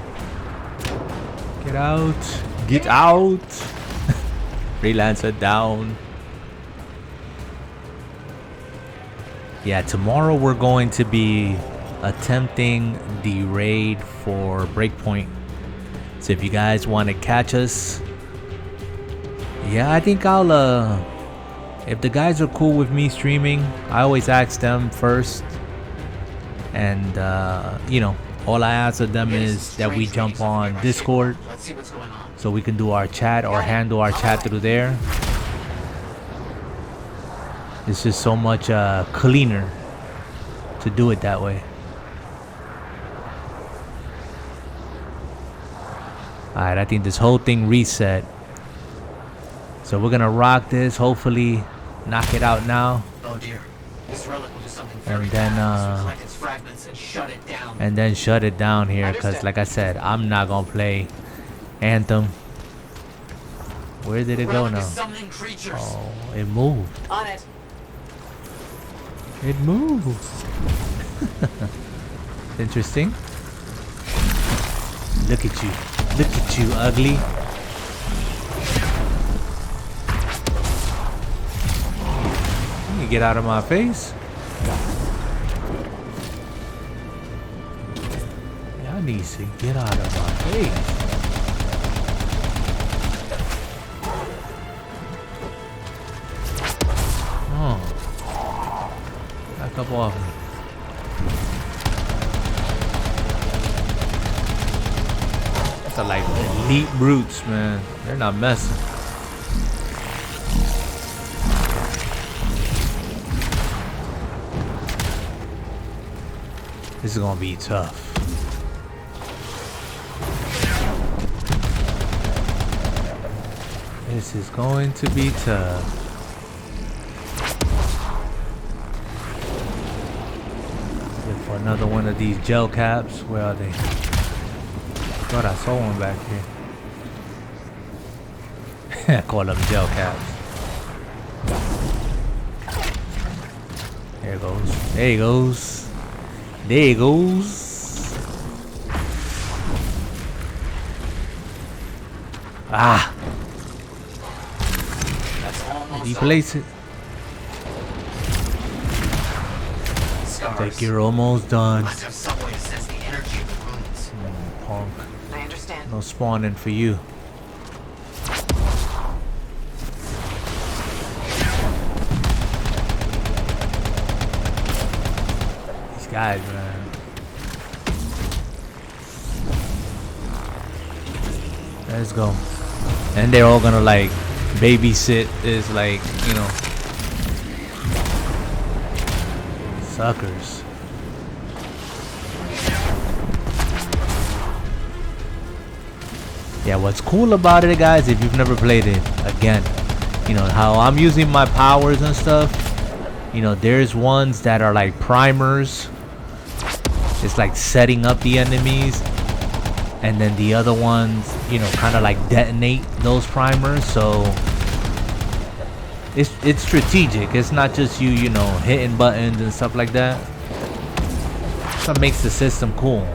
Get out. Get out. Freelancer down. Yeah, tomorrow we're going to be attempting the raid for Breakpoint. So if you guys want to catch us, yeah, I think I'll if the guys are cool with me streaming, I always ask them first. And you know, all I ask of them is that we jump on Discord Let's see what's going on. so we can do our chat or handle our chat through there. It's just so much cleaner to do it that way. Alright, I think this whole thing reset. So we're gonna rock this, hopefully knock it out now. Oh dear. This relic will do something And very then, bad. Select its fragments and shut it down. And then shut it down here, because Understand. like I said, I'm not gonna play Anthem. Where did it go Relic now? is summoning creatures. Oh, it moved. On it. It moves. Interesting. Look at you. Look at you, ugly. You get out of my face. Y'all need to get out of my face. Oh. Back up off me. They're like elite brutes, man. They're not messing. This is gonna be tough. This is going to be tough. Look for another one of these gel caps. Where are they? Thought I saw one back here. I call them gel caps. There it goes. There he goes. There he goes. Ah. That's almost Did he place it? Scars. Like you're almost done. Must have some way to sense the energy of the ruins. Punk. I understand. No spawning for you. These guys, man. Let's go. And they're all gonna like babysit this, like, you know, suckers. Yeah, what's cool about it, guys, if you've never played it, again, you know, how I'm using my powers and stuff, you know, there's ones that are like primers. It's like setting up the enemies. And then the other ones, you know, kind of like detonate those primers. So it's strategic. It's not just you know, hitting buttons and stuff like that. That's what makes the system cool.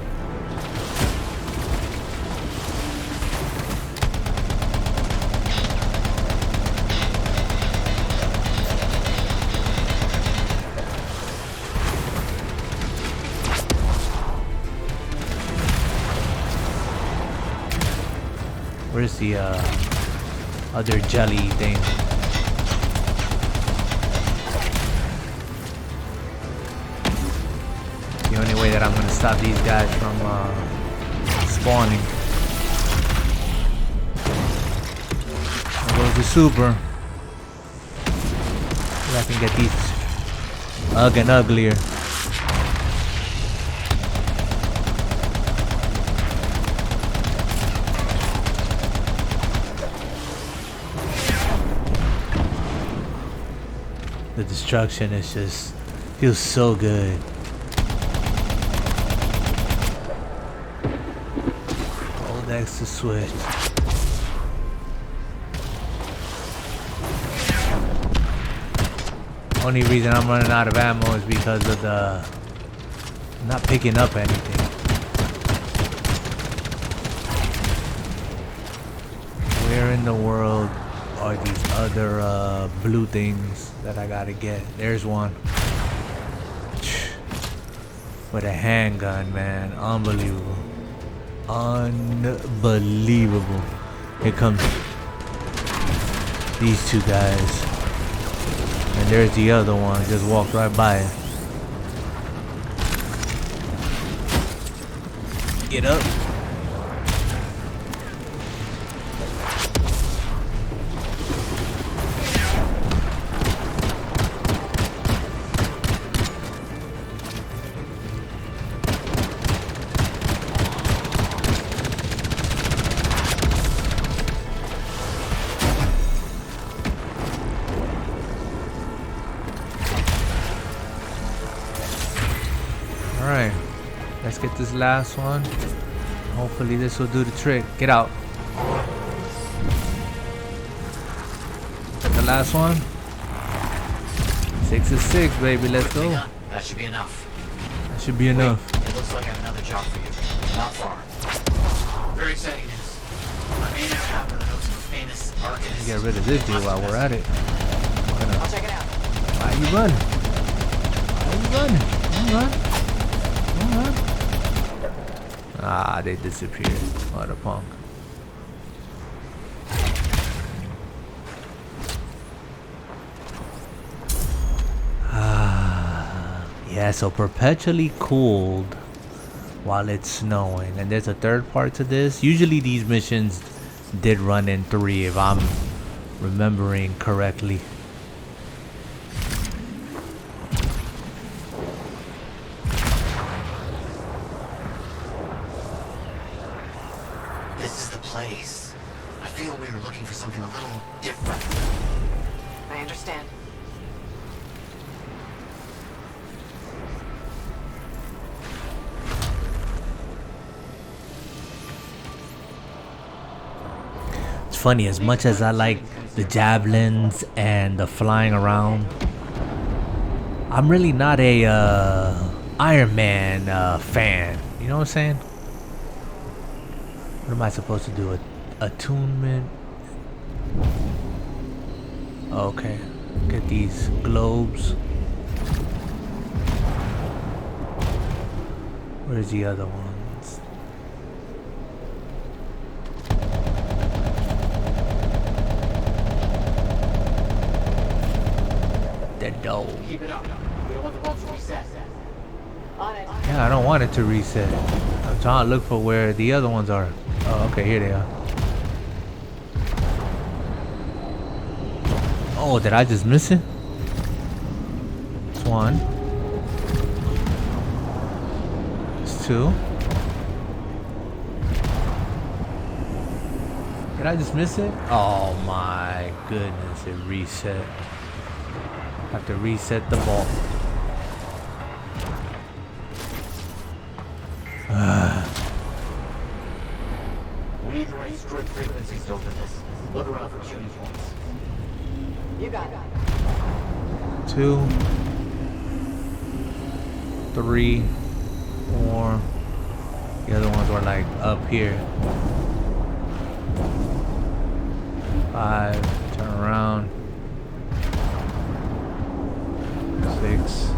Where's the other jelly thing? The only way that I'm gonna stop these guys from spawning. There goes the super. See if I can get these ugly and uglier. The destruction is just feels so good. Hold X to switch. Only reason I'm running out of ammo is because of the not picking up anything. Where in the world are these other blue things that I gotta get? There's one with a handgun, man. Unbelievable. Unbelievable. Here comes these two guys, and there's the other one. Just walked right by it. Get up. Alright, let's get this last one. Hopefully this will do the trick. Get out. The last one. 6 is 6, baby. Let's go. That should be enough. That should be enough. It looks like I have another job for you. Not far. Very exciting news. Arcus. Get rid of this dude while we're at it. I'll check it out. Why you run? Why you run? Don't run. Ah, they disappeared. What a punk. Yeah, so perpetually cooled while it's snowing. And there's a third part to this. Usually these missions did run in 3 if I'm remembering correctly. This is the place. I feel we were looking for something a little different. I understand. It's funny, as much as I like the javelins and the flying around, I'm really not a Iron Man fan. You know what I'm saying? What am I supposed to do? Attunement? Okay. Get these globes. Where's the other ones? The dough. Keep it up. We don't want the boat to reset. Yeah, I don't want it to reset. I'm trying to look for where the other ones are. Oh, okay, here they are. Oh, did I just miss it? It's 1. It's 2. Did I just miss it? Oh my goodness, it reset. Have to reset the ball. We need to raise strict frequencies over this. Look around for tuning points. You got it. 2, 3, 4. The other ones were like up here. 5. Turn around. 6,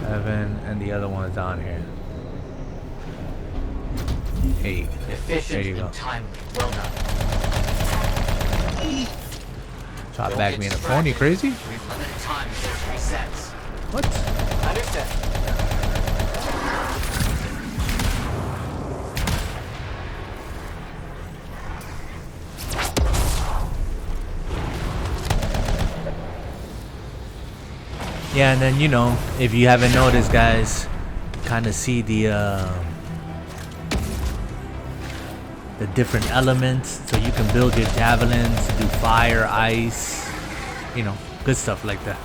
7, and the other one's down here. 8. Efficient There you go. and timely. Well done. Try Don't back get me in a phone, you crazy? We've limited time before it resets. What? Understood. Yeah, and then, you know, if you haven't noticed, guys, kind of see the different elements, so you can build your javelins, do fire, ice, you know, good stuff like that.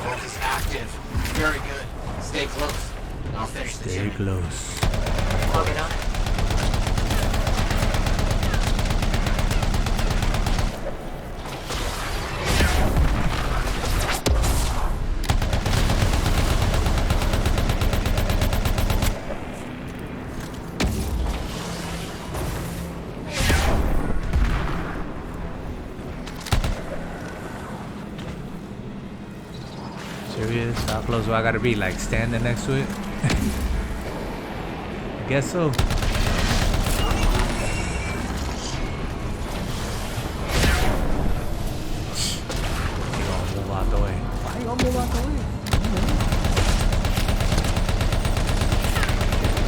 Vault is active. Very good. Stay close. I'll finish the Stay tuning. close. Logan on it. Serious? How close do I gotta be? Like standing next to it? I guess so. You gonna move out the way? Why you gonna move out the way?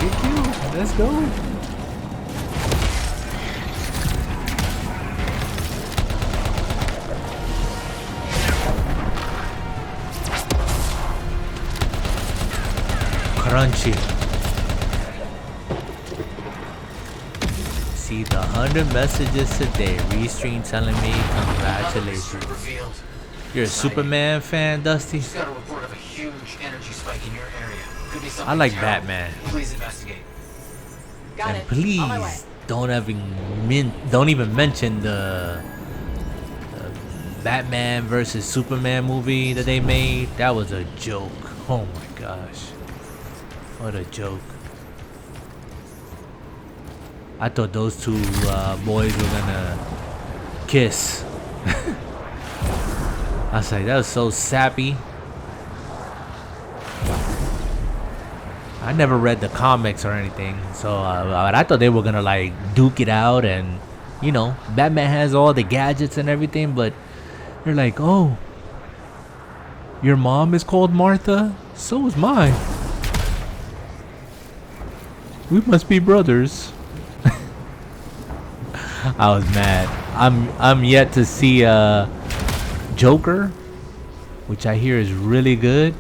Get you. Let's go. Crunchy. See the 100 messages today. Restream telling me congratulations. Revealed. You're a Superman fan, Dusty? Just got a report of a huge energy spike in your area. Could be something I like terrible. Batman. Please investigate. Got And it. please On my way. don't even mention the Batman versus Superman movie that they made. That was a joke. Oh my gosh. What a joke. I thought those two boys were gonna kiss. I was like, that was so sappy. I never read the comics or anything, so I thought they were gonna like duke it out, and you know, Batman has all the gadgets and everything, but they're like, oh, your mom is called Martha, so is mine. We must be brothers. I was mad. I'm yet to see Joker, which I hear is really good.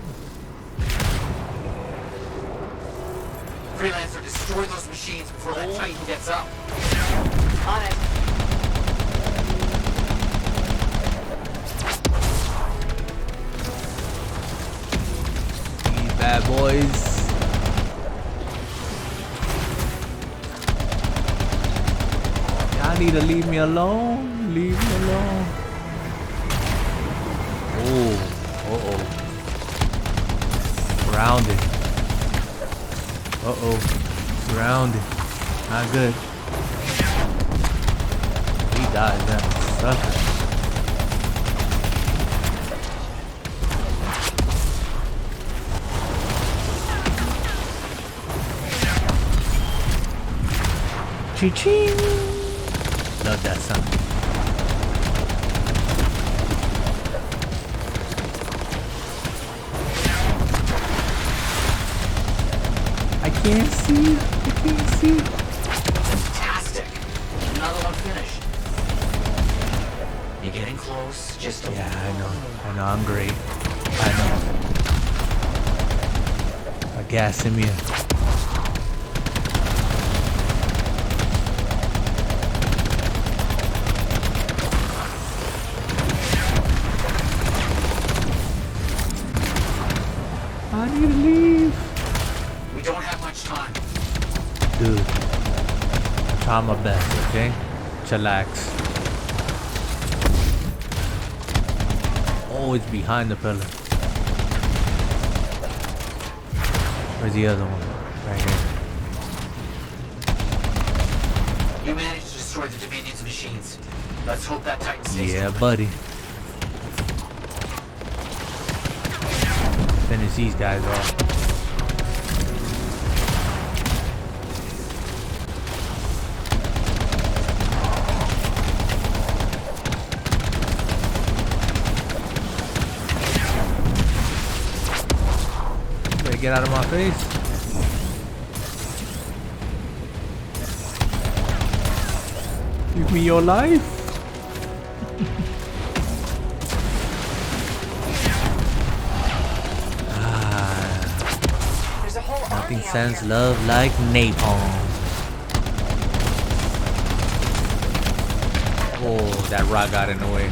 Freelancer, destroy those machines before that Titan gets up. On it. These bad boys. Y'all need to leave me alone. Leave me alone. Oh, uh-oh. Surrounded. Uh-oh. Surrounded. Not good. He died, that sucker. Ching. Love that sound. I can't see. I can't see. Fantastic. Another one finished. You're getting close. Just a Yeah, I know. I'm great. I know. A gas in me. I need to leave. We don't have much time. Dude, I'm trying my best, okay? Chillax. Always behind the pillar. Where's the other one? Right here. You managed to destroy the Dominion's machines. Let's hope that Titan stays. Yeah, buddy. Finish these guys off. Better get out of my face. Give me your life. There's a whole Nothing army out sends here. love like napalm. Oh, that rock got in the way.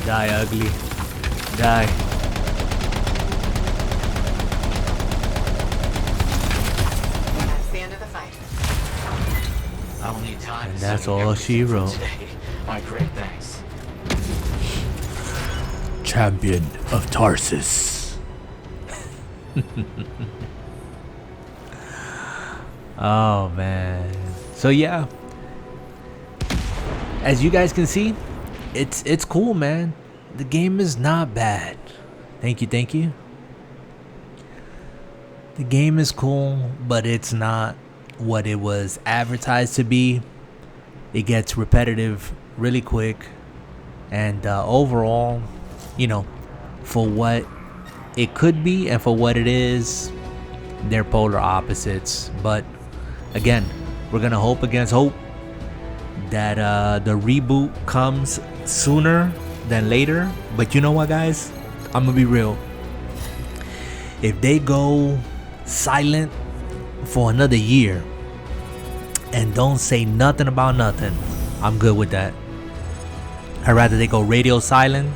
Die, ugly. Die. That's the end of the fight. I will need time. And to that's study all she everything from wrote. Today. My great thanks. Champion of Tarsus. Oh man. So yeah. As you guys can see, it's cool, man. The game is not bad. Thank you. The game is cool, but it's not what it was advertised to be. It gets repetitive really quick, and overall, you know, for what it could be and for what it is, they're polar opposites. But again, we're gonna hope against hope that the reboot comes sooner than later. But you know what, guys, I'm gonna be real. If they go silent for another year and don't say nothing about nothing, I'm good with that. I'd rather they go radio silent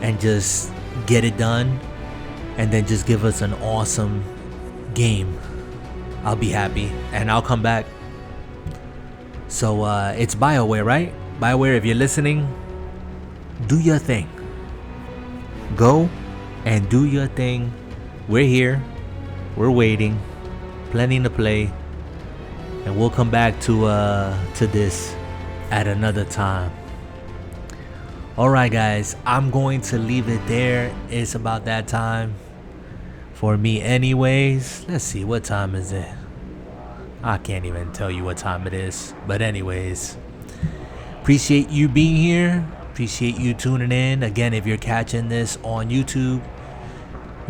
and just get it done, and then just give us an awesome game. I'll be happy, and I'll come back. So it's BioWare, right? BioWare, if you're listening, do your thing. Go and do your thing. We're here. We're waiting. plenty to play, and we'll come back to this at another time. Alright guys, I'm going to leave it there. It's about that time for me anyways. Let's see, what time is it? I can't even tell you what time it is. But anyways, appreciate you being here. Appreciate you tuning in. Again, if you're catching this on YouTube,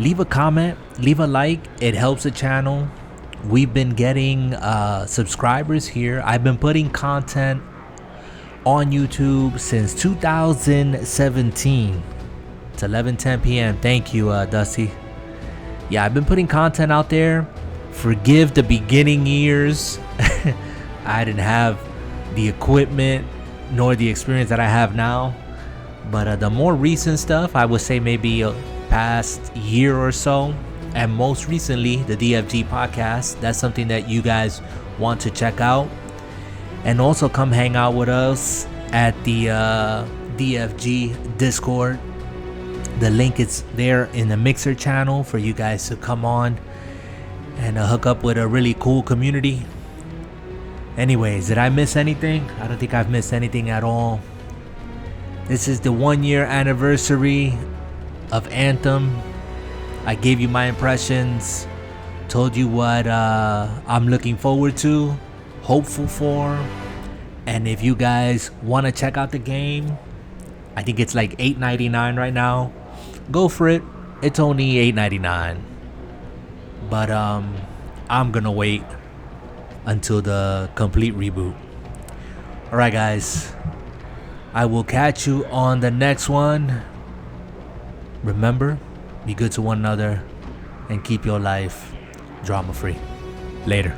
leave a comment, leave a like. It helps the channel. We've been getting subscribers here. I've been putting content on YouTube since 2017. It's 11:10 p.m. Thank you, Dusty. Yeah, I've been putting content out there. Forgive the beginning years. I didn't have the equipment nor the experience that I have now. But the more recent stuff, I would say maybe past year or so. And most recently, the DFG podcast. That's something that you guys want to check out. And also come hang out with us at the DFG Discord. The link is there in the Mixer channel for you guys to come on and hook up with a really cool community. Anyways, did I miss anything? I don't think I've missed anything at all. This is the 1-year anniversary of Anthem. I gave you my impressions, told you what I'm looking forward to, hopeful for, and if you guys want to check out the game, I think it's like $8.99 right now. Go for it. It's only $8.99. But I'm gonna wait until the complete reboot. Alright guys, I will catch you on the next one. Remember, be good to one another and keep your life drama free. Later.